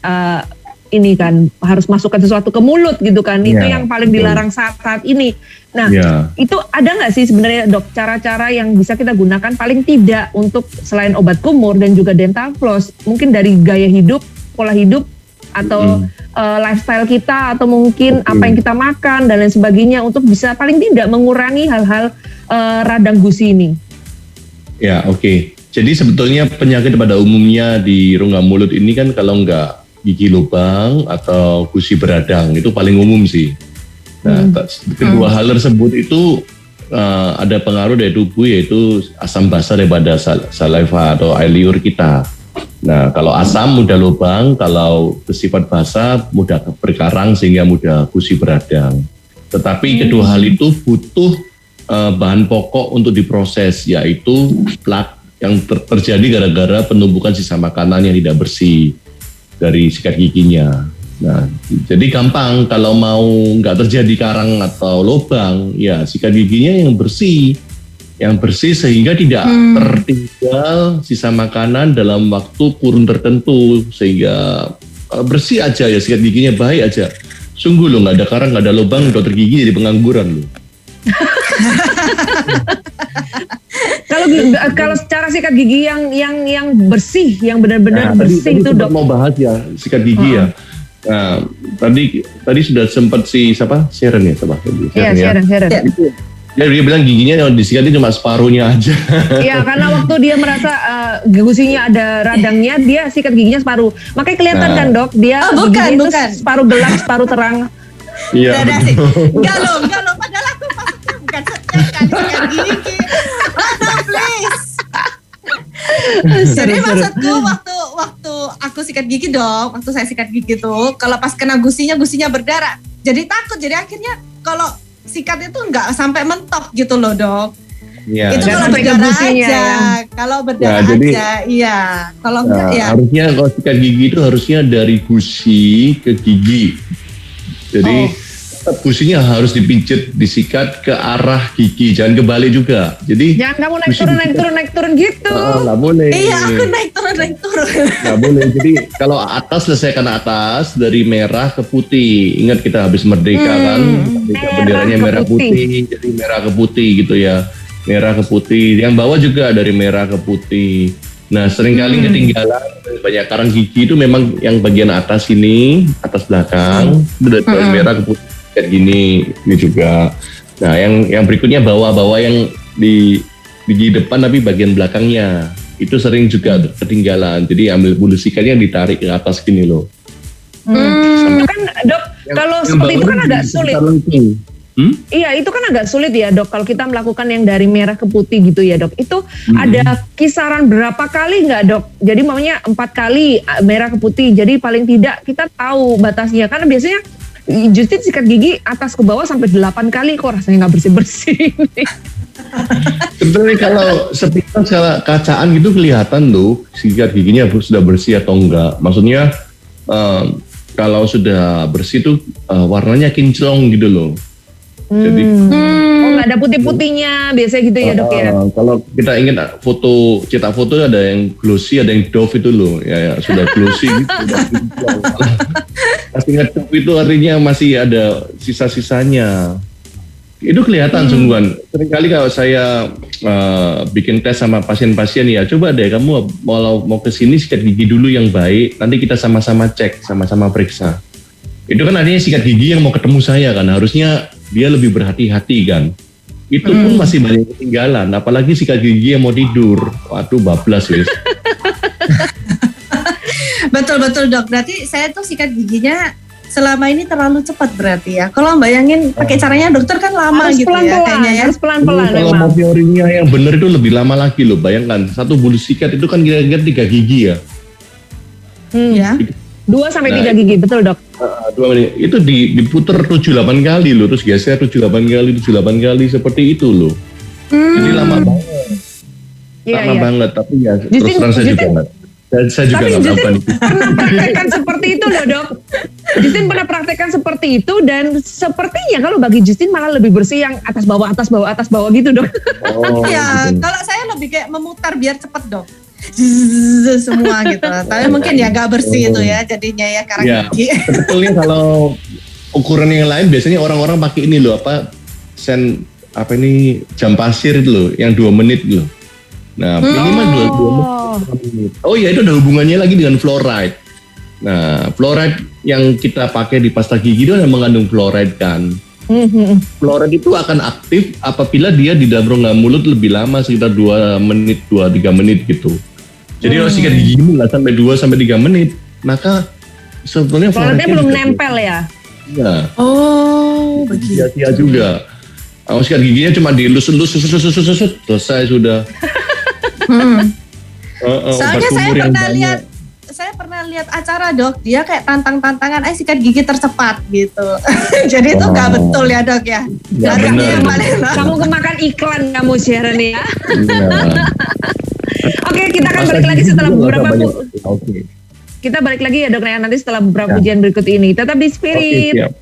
ini kan harus masukkan sesuatu ke mulut gitu kan, itu yang paling dilarang saat ini. Nah, itu ada nggak sih sebenarnya Dok cara-cara yang bisa kita gunakan paling tidak untuk selain obat kumur dan juga dental floss, mungkin dari gaya hidup, pola hidup atau lifestyle kita atau mungkin apa yang kita makan dan lain sebagainya untuk bisa paling tidak mengurangi hal-hal radang gusi ini. Ya, oke. Jadi sebetulnya penyakit pada umumnya di rongga mulut ini kan kalau nggak gigi lubang atau gusi beradang itu paling umum sih. Nah, kedua hal tersebut itu ada pengaruh dari tubuh yaitu asam basa daripada saliva atau air liur kita. Nah, kalau asam mudah lubang, kalau bersifat basa mudah berkarang sehingga mudah gusi beradang. Tetapi kedua hal itu butuh bahan pokok untuk diproses, yaitu plak yang terjadi gara-gara penumpukan sisa makanan yang tidak bersih dari sikat giginya. Nah, jadi gampang kalau mau nggak terjadi karang atau lubang, ya sikat giginya yang bersih sehingga tidak tertinggal sisa makanan dalam waktu kurun tertentu, sehingga bersih aja ya sikat giginya baik aja. Sungguh loh, nggak ada karang, nggak ada lubang, dokter gigi jadi pengangguran loh. Kalau secara sikat gigi yang bersih, yang benar-benar bersih itu dok. Mau bahas ya sikat gigi ya. Nah, tadi sudah sempat Sharon ya, Iya, Sharon. Dia bilang giginya yang disikatin cuma separuhnya aja. Iya, karena waktu dia merasa gusinya ada radangnya, dia sikat giginya separuh. Makanya kelihatan kan dok, dia giginya itu separuh gelap, separuh terang. Iya. Enggak loh, padahal aku maksudnya bukan setiap kali sikat gigi. Please. Jadi maksudku waktu aku sikat gigi dok, waktu saya sikat gigi tuh, kalau pas kena gusinya berdarah. Jadi takut, jadi akhirnya kalau sikat itu nggak sampai mentok gitu loh dok. Ya. Itu kalau berdarah aja, kalau berdarah aja, iya. Kalau enggak ya. Harusnya kalau sikat gigi itu harusnya dari gusi ke gigi. Jadi gusinya harus dipijit, disikat ke arah gigi, jangan kebalik juga. Jadi jangan kamu naik turun gitu. Nggak boleh. Iya, aku naik turun. Nggak boleh. Jadi kalau atas selesaikan atas dari merah ke putih. Ingat kita habis merdeka kan, benderanya merah putih, jadi merah ke putih gitu ya. Merah ke putih. Yang bawah juga dari merah ke putih. Nah, seringkali ketinggalan banyak karang gigi itu memang yang bagian atas ini, atas belakang, dari merah ke putih kayak gini juga. Nah, yang berikutnya bawah yang di gigi depan tapi bagian belakangnya itu sering juga ketinggalan. Jadi ambil bulu sikatnya ditarik ke atas gini loh. Itu kan dok, kalau seperti itu kan agak sulit. Iya, itu kan agak sulit ya dok. Kalau kita melakukan yang dari merah ke putih gitu ya dok. Itu ada kisaran berapa kali nggak dok? Jadi maunya 4 kali merah ke putih. Jadi paling tidak kita tahu batasnya. Karena biasanya Justin sikat gigi atas ke bawah sampai 8 kali kok rasanya nggak bersih-bersih. Sebenarnya kalau sepintas kacaan gitu kelihatan tuh sikat giginya sudah bersih atau enggak. Maksudnya kalau sudah bersih tuh warnanya kinclong gitu loh. Jadi nggak ada putih-putihnya biasanya gitu ya dok ya. Kalau kita ingat cetak foto ada yang glossy, ada yang doff itu loh. Ya sudah glossy gitu. Pas ingat doff itu artinya masih ada sisa-sisanya. Itu kelihatan sungguhan. Seringkali kalau saya bikin tes sama pasien-pasien ya, coba deh kamu mau ke sini sikat gigi dulu yang baik. Nanti kita sama-sama cek, sama-sama periksa. Itu kan artinya sikat gigi yang mau ketemu saya kan, harusnya dia lebih berhati-hati kan. Itu pun masih banyak ketinggalan, apalagi sikat gigi yang mau tidur. Waduh, bablas wis. Betul dok, berarti saya tuh sikat giginya selama ini terlalu cepat berarti ya. Kalau bayangin pakai caranya dokter kan lama harus gitu pelan-pelan, ya kayaknya ya. Harus pelan-pelan Kalau mau teorinya yang benar itu lebih lama lagi loh. Bayangkan, satu bulu sikat itu kan kira-kira 3 gigi ya. Ya. 2-3 gigi, betul dok. 2 menit. Itu diputer 7-8 kali loh, terus geser 7-8 kali seperti itu loh. Jadi lama banget. Lama banget, tapi ya terus terang saya juga nggak. Saya juga nggak melakukan itu. Pernah praktekkan seperti itu loh dok. Justin pernah praktekkan seperti itu dan sepertinya kalau bagi Justin malah lebih bersih yang atas bawah gitu dok. Ya, kalau saya lebih kayak memutar biar cepet dok. Semua gitu. Tapi mungkin ya nggak bersih itu ya jadinya ya karang gigi. Sebetulnya kalau ukuran yang lain biasanya orang-orang pakai ini loh jam pasir itu loh yang 2 menit loh. Nah minimal 2 menit. Oh ya, itu ada hubungannya lagi dengan fluoride. Nah fluoride yang kita pakai di pasta gigi itu mengandung fluoride kan. Fluoride itu akan aktif apabila dia di dalam rongga mulut lebih lama, sekitar 2-3 menit gitu. Jadi kalau sikat gigi nggak sampai 2-3 menit, maka sebetulnya fluoride belum nempel ya? Iya. Oh, begitu. Sia-sia juga. Kalau sikat giginya cuma dilus-lus, selesai sudah. Soalnya obat saya kumur yang pernah banyak. lihat acara Dok, dia kayak tantang-tantangan sikat gigi tercepat gitu. Jadi itu nggak betul ya Dok ya. Nggak Harusnya benar. yang paling Kamu kemakan iklan kamu Sharon ya. Iya. Oke, kita akan Masa balik lagi gigi setelah juga beberapa nggak banyak. Oke. kita balik lagi ya Dok Naya nanti setelah beberapa Ya. pujian berikut ini. Tetap di Oke, Spirit. siap.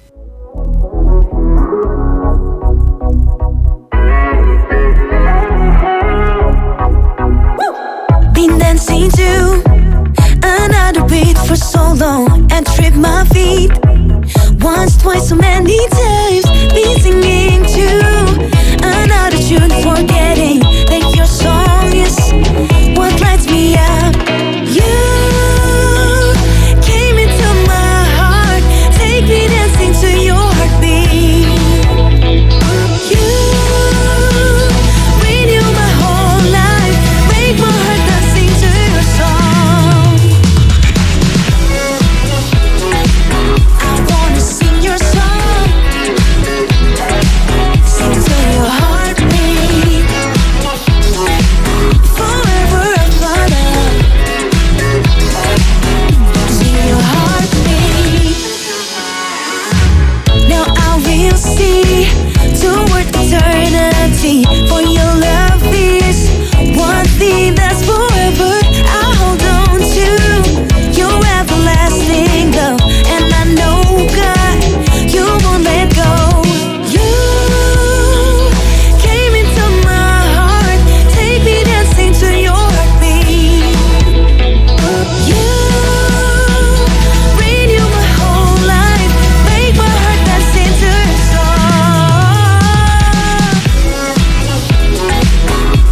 Been dancing to another beat for so long and trip my feet once, twice, so many times. Been singing to another tune, forgetting that your song is what lights me up. You came into my heart, take me dancing to your heartbeat. You renew my whole life, make my heart dancing to your song. I wanna sing your song, sing to your heartbeat. Forever I follow, to your heartbeat. Now I will see toward eternity, for your love is one thing that's forever. I hold on to your everlasting love, and I know God, you won't let go. You came into my heart, take me dancing to your heartbeat. You renew my whole life, make my heart dance into your song.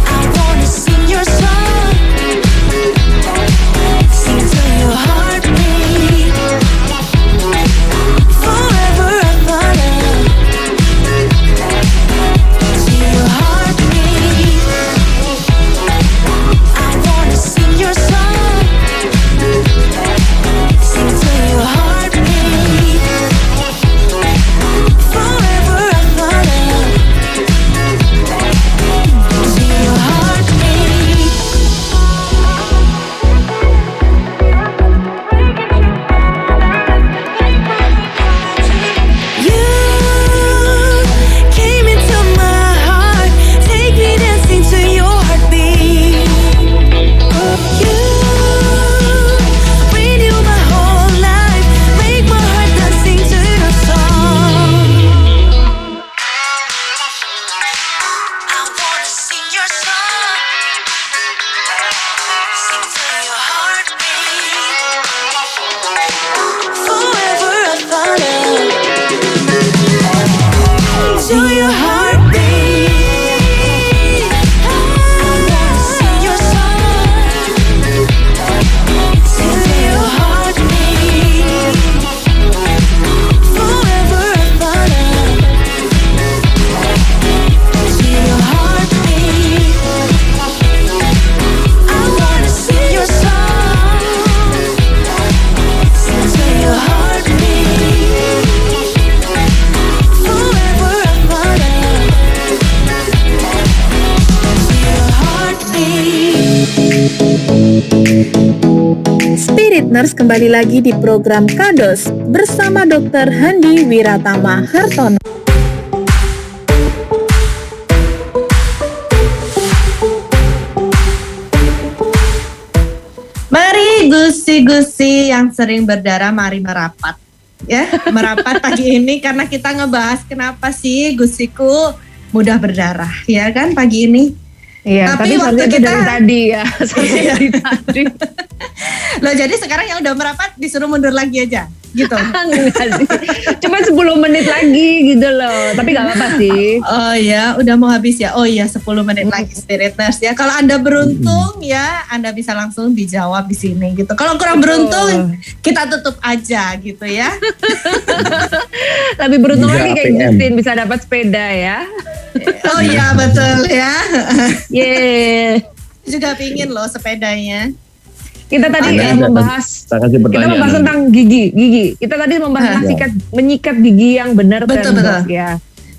I wanna sing your song, sing to your heartbeat. Forever I follow, to your heartbeat. I wanna sing your song, sing to your heartbeat. Forever I follow, to your heartbeat. You came into my heart, take me dancing to your heartbeat. You renew my whole life, make my heart dancing to your song. I wanna sing your song, sing to your heartbeat. Forever I follow, to your heartbeat. I wanna sing your song, sing to your heartbeat. Forever I follow, to your heartbeat. I wanna sing your song, sing to your heartbeat. Forever I follow, to your heartbeat. Spirit Nurse kembali lagi di program Kados bersama Dr. Handi Wiratama Hartono. Mari gusi-gusi yang sering berdarah, mari merapat. Ya, merapat pagi ini karena kita ngebahas kenapa sih gusiku mudah berdarah, ya kan pagi ini. Iya, Tapi tapi waktu seharusnya itu kita- dari tadi ya. Seharusnya dari tadi. Loh, jadi sekarang yang udah merapat disuruh mundur lagi aja, gitu. Enggak sih. Cuma 10 menit lagi gitu loh. Tapi gak apa-apa sih. Oh ya, udah mau habis ya. Oh iya, 10 menit lagi Spirit Nurse ya. Kalau Anda beruntung ya, Anda bisa langsung dijawab di sini gitu. Kalau kurang beruntung, kita tutup aja gitu ya. Lebih beruntung Juga lagi kayak APM. Justin bisa dapat sepeda ya. Oh iya, betul ya. Yeay. Juga pingin loh sepedanya. Kita tadi Ada, membahas Saya kasih kita pertanyaan. membahas tentang gigi. Kita tadi membahas menyikat gigi yang benar Betul, dan betul. dok ya.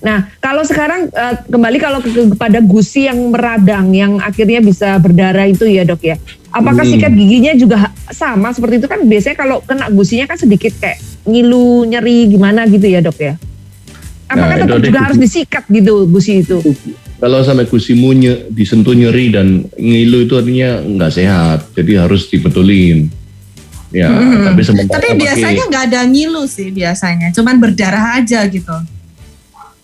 Nah, kalau sekarang kembali kalau kepada gusi yang meradang yang akhirnya bisa berdarah itu ya dok ya. Apakah sikat giginya juga sama seperti itu kan? Biasanya kalau kena gusinya kan sedikit kayak ngilu, nyeri gimana gitu ya dok ya? Apakah tetap juga harus disikat gitu gusi itu? Kalau sampai gusimu disentuh nyeri dan ngilu itu artinya nggak sehat, jadi harus dibetulin. Ya, tapi biasanya nggak ada ngilu sih biasanya, cuman berdarah aja gitu.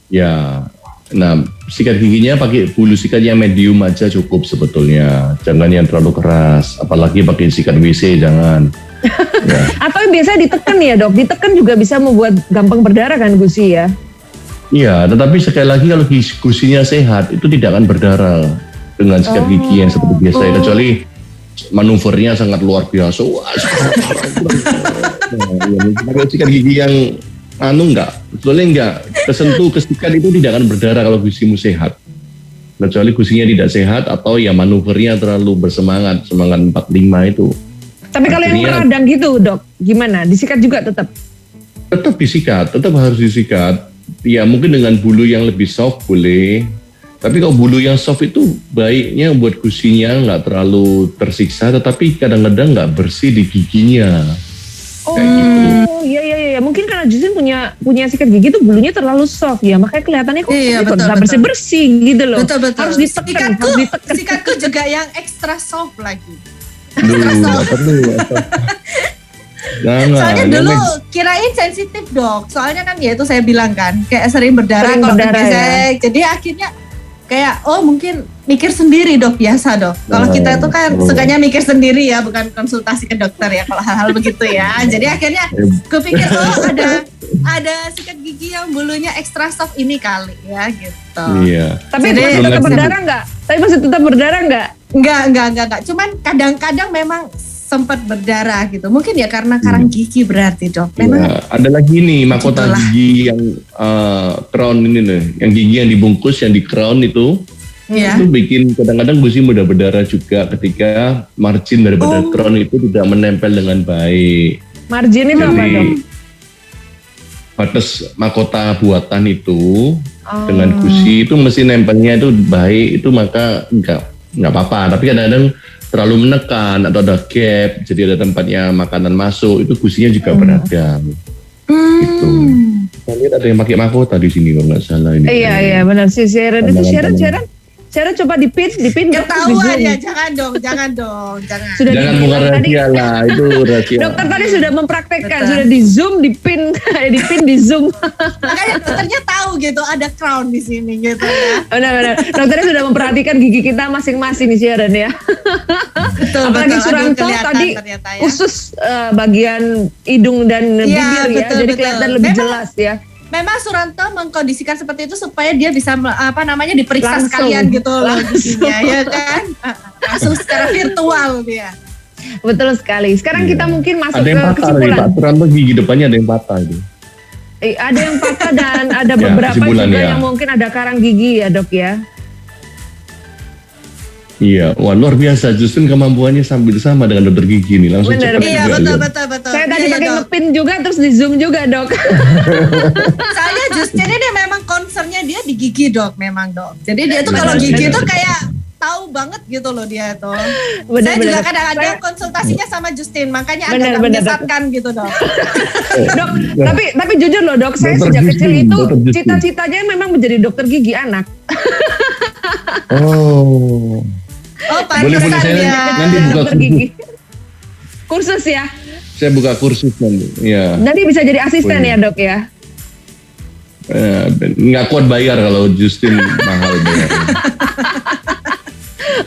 Ya, nah sikat giginya pakai bulu sikat yang medium aja cukup sebetulnya. Jangan yang terlalu keras, apalagi pakai sikat WC jangan. Ya. Atau biasa ditekan ya dok, ditekan juga bisa membuat gampang berdarah kan gusi ya? Iya, tetapi sekali lagi kalau gusinya sehat itu tidak akan berdarah dengan sikat gigi yang seperti biasa, kecuali manuvernya sangat luar biasa. Wah, pakai sikat gigi yang sebetulnya enggak kesentuh kesikat itu tidak akan berdarah kalau gusimu sehat. Kecuali gusinya tidak sehat atau ya manuvernya terlalu semangat 45 itu. Tapi kalau yang meradang gitu dok, gimana? Disikat juga tetap? Tetap disikat, tetap harus disikat. Ya mungkin dengan bulu yang lebih soft boleh. Tapi kalau bulu yang soft itu baiknya buat gusinya nggak terlalu tersiksa, tetapi kadang-kadang nggak bersih di giginya. Oh iya. Mungkin karena Justin punya sikat gigi tuh bulunya terlalu soft ya, makanya kelihatannya kok nggak bersih-bersih gitu loh. Betul. Harus ditekan. Sikatku juga yang extra soft lagi. Soalnya dulu kirain sensitif dok, soalnya kan ya itu saya bilang kan kayak sering berdarah kalau ya. Jadi akhirnya kayak mungkin mikir sendiri dok, biasa dok. Kalau kita itu kan sukanya mikir sendiri ya, bukan konsultasi ke dokter ya kalau hal-hal begitu ya. Jadi akhirnya kupikir ada sikat gigi yang bulunya ekstra soft ini kali ya gitu. Iya. Tapi masih tetap berdarah nggak? Enggak. Cuman kadang-kadang memang sempat berdarah gitu. Mungkin ya karena karang gigi berarti dok. Memang ada lagi nih mahkota gigi yang crown ini nih, yang gigi yang dibungkus yang di crown itu. Itu bikin kadang-kadang gusi mudah berdarah juga ketika margin daripada crown itu tidak menempel dengan baik. Margin itu apa dok? Batas mahkota buatan itu dengan gusi itu mesti nempelnya itu baik, itu maka nggak apa-apa. Tapi kadang-kadang terlalu menekan atau ada gap, jadi ada tempatnya makanan masuk, itu gusinya juga beradang. Gitu. Kita lihat ada yang pakai mahkota di sini kalau nggak salah ini. Iya benar sih Sharon itu Sharon coba dipin ketahuan ya, jangan dong. Jangan buka rahasia lah, itu rahasia. Dokter tadi sudah mempraktekkan, sudah di zoom, dipin di zoom. Makanya dokternya tahu gitu ada crown di sini gitu ya. Benar. Dokternya sudah memperhatikan gigi kita masing-masing nih Sharon ya. Betul. Apalagi Suranto tadi ya. Khusus bagian hidung dan bibir ya, jadi kelihatan lebih jelas ya. Memang Suranto mengkondisikan seperti itu supaya dia bisa diperiksa langsung, sekalian gitu loh giginya ya kan. Langsung secara virtual dia. Betul sekali. Sekarang kita mungkin masuk ke Ada kesimpulan. yang patah Pak Suranto, gigi depannya ada yang patah itu. Ada yang patah dan ada beberapa juga yang mungkin ada karang gigi ya dok ya. Iya, wah luar biasa. Justru kemampuannya sambil sama dengan dokter gigi nih, langsung cepat. Iya betul. Saya tadi pakai ngepin juga terus di zoom juga dok. Saya Justin ini memang concernnya dia di gigi dok, memang dok. Jadi dia tuh kalau gigi tuh kayak tahu banget gitu loh dia tuh. Saya juga kadang-kadang konsultasinya sama Justin, makanya agak menyesatkan gitu dok. Dok, tapi jujur loh dok, saya sejak kecil itu cita-citanya memang menjadi dokter gigi anak. Boleh saya nanti buka kursus ya. Saya buka kursus nanti. Ya. Nanti bisa jadi asisten ya dok ya. Nggak kuat bayar kalau Justin mahal bayar.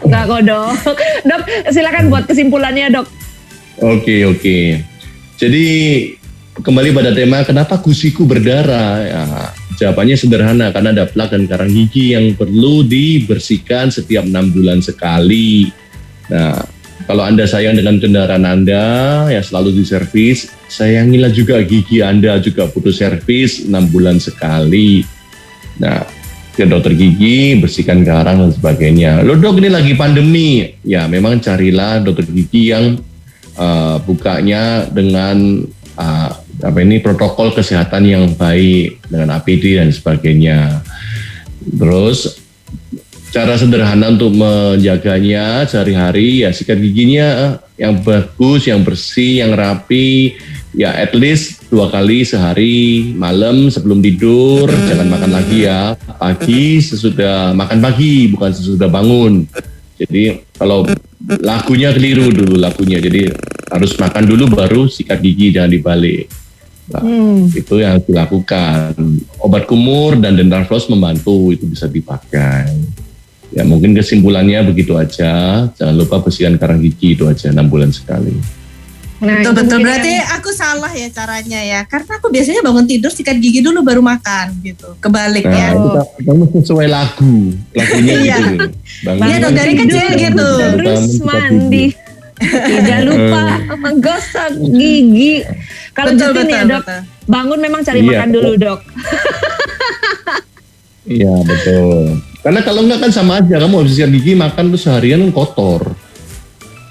Nggak kok dok. Dok silakan buat kesimpulannya dok. Oke. Jadi kembali pada tema kenapa gusiku berdarah. Ya, jawabannya sederhana, karena ada plak dan karang gigi yang perlu dibersihkan setiap 6 bulan sekali. Nah, kalau Anda sayang dengan kendaraan Anda, ya selalu diservis. Sayangilah juga gigi Anda, juga butuh servis 6 bulan sekali. Nah, ke dokter gigi, bersihkan karang dan sebagainya. Loh dok, ini lagi pandemi. Ya, memang carilah dokter gigi yang bukanya dengan protokol kesehatan yang baik dengan APD dan sebagainya. Terus cara sederhana untuk menjaganya sehari-hari ya sikat giginya yang bagus, yang bersih, yang rapi. Ya at least 2 kali sehari, malam sebelum tidur, jangan makan lagi ya. Pagi sesudah makan pagi, bukan sesudah bangun. Jadi kalau lakunya keliru dulu lakunya. Jadi harus makan dulu baru sikat gigi, jangan dibalik. Nah, itu yang harus dilakukan. Obat kumur dan dental floss membantu, itu bisa dipakai. Ya mungkin kesimpulannya begitu aja. Jangan lupa bersihkan karang gigi itu aja 6 bulan sekali. Nah, itu Betul-betul, mungkin berarti aku salah ya caranya ya. Karena aku biasanya bangun tidur sikat gigi dulu baru makan gitu. Kebalik Nah, ya. itu kamu sesuai lagunya Iya. gitu. Bangun Iya dong, dari kecil tidur, gitu. jangan lupa Terus mensikat mandi. gigi. Tidak lupa menggosok gigi. Kalau Justin ya dok, betul. bangun memang cari Iya. makan dulu dok. Iya betul. Karena kalau enggak kan sama aja, kamu habis sikat gigi makan tuh seharian kotor.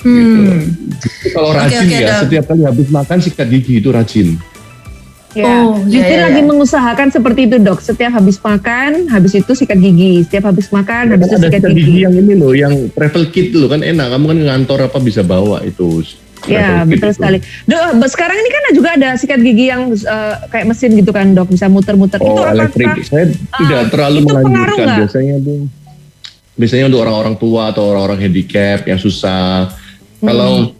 Jadi kalau rajin Oke, ya, Dok. setiap kali habis makan sikat gigi itu rajin. Ya. Oh, iya, Justin iya, lagi iya. mengusahakan seperti itu dok. Setiap habis makan, habis itu sikat gigi. Setiap habis makan, habis itu Ada sikat sikat gigi gigi. yang ini loh, yang travel kit loh kan enak. Kamu kan ngantor apa bisa bawa itu. Ya travel kit betul itu. sekali. Dok, sekarang ini kan juga ada sikat gigi yang kayak mesin gitu kan dok, bisa muter-muter. Oh Itu elektrik, apakah saya tidak terlalu itu pengaruh menganjurkan. nggak? Biasanya untuk orang-orang tua atau orang-orang handicap yang susah. Kalau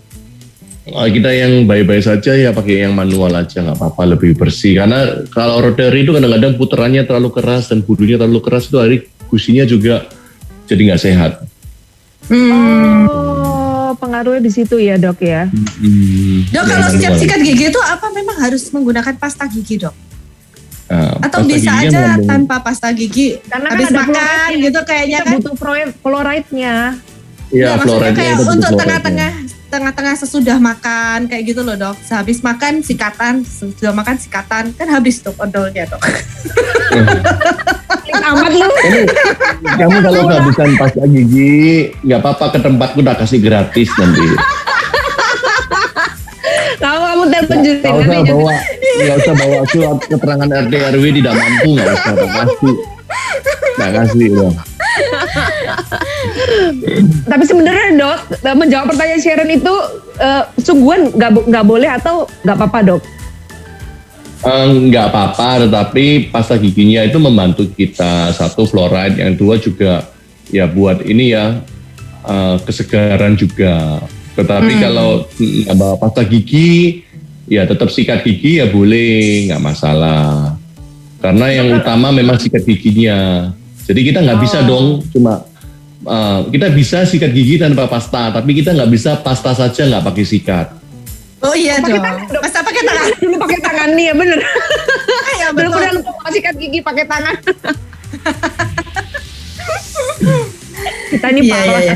kita yang baik-baik saja ya pakai yang manual aja, nggak apa-apa, lebih bersih. Karena kalau rotary itu kadang-kadang putarannya terlalu keras dan budunya terlalu keras, itu hari gusinya juga jadi nggak sehat. Oh, pengaruhnya di situ ya dok ya. Dok, kalau setiap sikat gigi itu apa memang harus menggunakan pasta gigi dok? Nah, Atau pasta bisa giginya aja mengandung- tanpa pasta gigi? Karena Habis kan ada makan fluoride-nya. gitu kayaknya Kita kan? butuh fluoride-nya. Iya, Maksudnya fluoride-nya kayak itu butuh untuk fluoride-nya. tengah-tengah sesudah makan kayak gitu loh dok. Sehabis makan sikatan, sesudah makan sikatan, kan habis tuh odolnya dok. Amat lu. Kamu kalau kehabisan pasta gigi, nggak apa-apa, ke tempatku udah kasih gratis nanti. Kamu telepon Justin Nggak usah nanti bawa, nggak usah bawa surat keterangan RT RW tidak mampu, nggak usah, nggak kasih loh. Tapi sebenarnya dok, menjawab pertanyaan Sharon itu sungguhan nggak boleh atau nggak apa-apa dok? Nggak apa-apa, tetapi pasta giginya itu membantu kita, satu fluoride, yang dua juga ya buat ini ya kesegaran juga. Tetapi kalau nggak bawa pasta gigi, ya tetap sikat gigi ya boleh, nggak masalah. Karena yang utama memang sikat giginya. Jadi kita nggak bisa dong cuma kita bisa sikat gigi tanpa pasta, tapi kita nggak bisa pasta saja nggak pakai sikat. Oh iya Pakai dong. tangan, Dok. Masa pakai tangan? Dulu pakai tangan nih ya bener. Ya Dulu betul. pernah lupa sikat gigi pakai tangan. Kita ini Iya, parah. iya.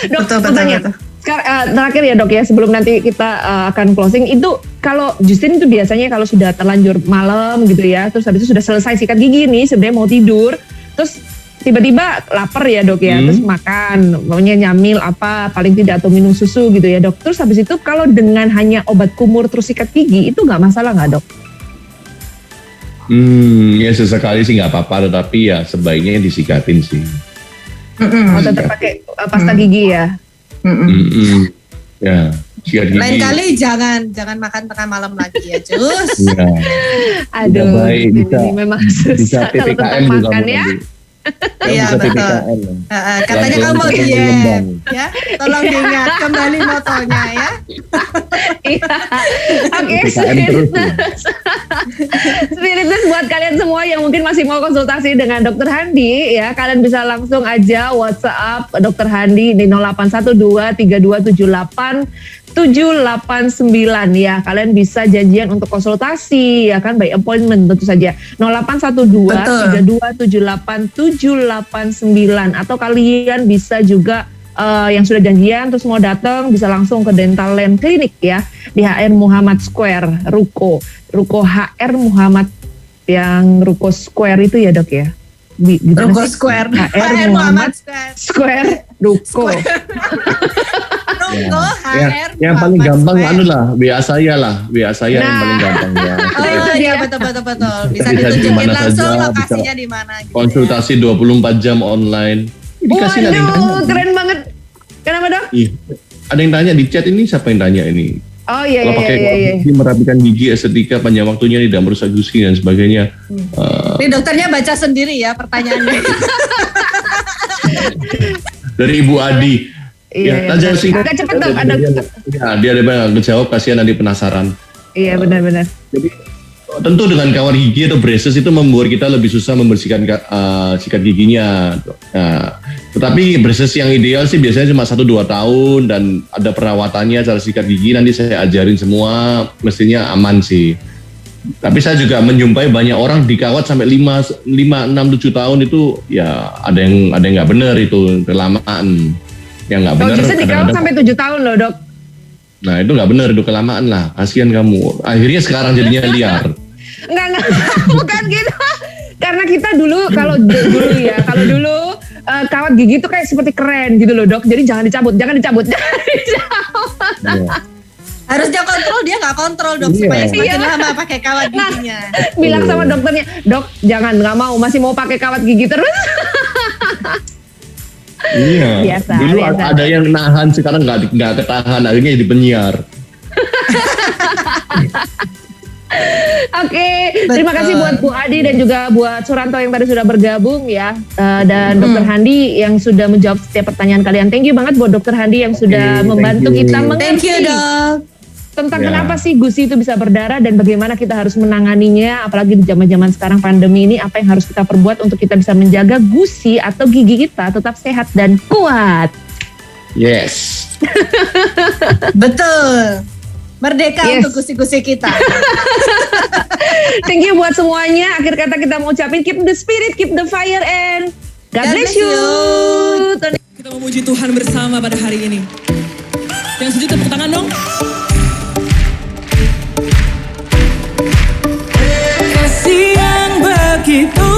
Dok, Betul, mau betul, tanya. betul. Sekarang, terakhir ya dok ya, sebelum nanti kita akan closing, itu kalau Justin itu biasanya kalau sudah terlanjur malam gitu ya, terus habis itu sudah selesai sikat gigi nih, sebenarnya mau tidur, terus tiba-tiba lapar ya dok ya, terus makan, maunya nyamil apa, paling tidak atau minum susu gitu ya dok. Terus habis itu kalau dengan hanya obat kumur terus sikat gigi, itu nggak masalah nggak dok? Ya sesekali sih nggak apa-apa, tetapi ya sebaiknya disikatin sih. Oh, tetap pakai pasta gigi ya? Ya, sikat gigi. Lain kali jangan makan tengah malam lagi ya Jus. Ya, Aduh, udah baik, ini bisa memang bisa susah kalau PPKM tentang juga makan kamu ya. nanti. Ya, Iya, bisa betul. PPKM. Katanya Langsung kamu mau bisa diet mengembang. ya. Tolong diingat kembali motonya ya. Iya. Oke, PPKM terus. Spiritus buat kalian semua yang mungkin masih mau konsultasi dengan Dokter Handi ya, kalian bisa langsung aja WhatsApp Dokter Handi di 08123278 ya. Kalian bisa janjian untuk konsultasi ya kan, by appointment tentu saja. 0812327879 atau kalian bisa juga yang sudah janjian terus mau datang bisa langsung ke Dental Land Clinic ya di HR Muhammad Square Ruko HR Muhammad, yang Ruko Square itu ya dok ya? Gimana Ruko sih? Square. HR Muhammad Square. Square Ruko. Ruko HR. Yang paling Muhammad gampang Square. anu lah, WA saya yang Nah. paling gampang ya. Oh iya betul. Bisa Bisa di ditunjukin mana langsung saja, lokasinya di mana gitu. Konsultasi 24 jam online. Dikasih ada yang tanya. Waduh, keren banget. Kenapa dok? Iya. Ada yang tanya di chat ini, siapa yang tanya ini? Oh iya Kalau pakai kawat gigi, merapikan gigi, estetika, panjang waktunya tidak merusak gusi dan sebagainya. Ini dokternya baca sendiri ya pertanyaannya. Dari Ibu Adi. Iya, tanya benar. singkat. Agak cepet dok, ada. Ya, dia ada banyak ngejawab, kasihan nanti penasaran. Iya benar-benar. Jadi tentu dengan kawat gigi atau braces itu membuat kita lebih susah membersihkan sikat giginya. Nah, tetapi braces yang ideal sih biasanya cuma 1-2 tahun dan ada perawatannya, cara sikat gigi nanti saya ajarin semua, mestinya aman sih. Tapi saya juga menjumpai banyak orang dikawat sampai 5, 6, 7 tahun itu ya ada yang nggak benar itu, kelamaan. Yang nggak benar. Bisa dikawat sampai 7 tahun loh dok. Nah itu nggak benar, itu kelamaan lah, kasihan kamu. Akhirnya sekarang jadinya liar. Enggak, bukan gitu. Karena kita dulu kalau dulu kawat gigi itu kayak seperti keren gitu loh dok. Jadi jangan dicabut. Ya. Harusnya kontrol, dia nggak kontrol dok, Iya. supaya semakin lama pakai kawat giginya. Bilang sama dokternya, dok jangan, nggak mau, masih mau pakai kawat gigi terus. Iya. Biasa, Dulu biasa. ada yang nahan, sekarang nggak ketahan, akhirnya jadi penyiar. Oke, terima kasih buat Bu Adi dan juga buat Suranto yang tadi sudah bergabung ya, dan Dokter Handi yang sudah menjawab setiap pertanyaan kalian. Thank you banget buat Dokter Handi yang sudah membantu thank you. kita Thank you mengerti dok. tentang Ya. kenapa sih gusi itu bisa berdarah dan bagaimana kita harus menanganinya, apalagi di zaman-zaman sekarang pandemi ini, apa yang harus kita perbuat untuk kita bisa menjaga gusi atau gigi kita tetap sehat dan kuat. Yes. Betul. Merdeka Yes. untuk gusi-gusi kita. Thank you buat semuanya. Akhir kata kita mau ucapin keep the spirit, keep the fire, and God bless you. Kita memuji Tuhan bersama pada hari ini. Yang setuju tepuk tangan dong. Kasih yang begitu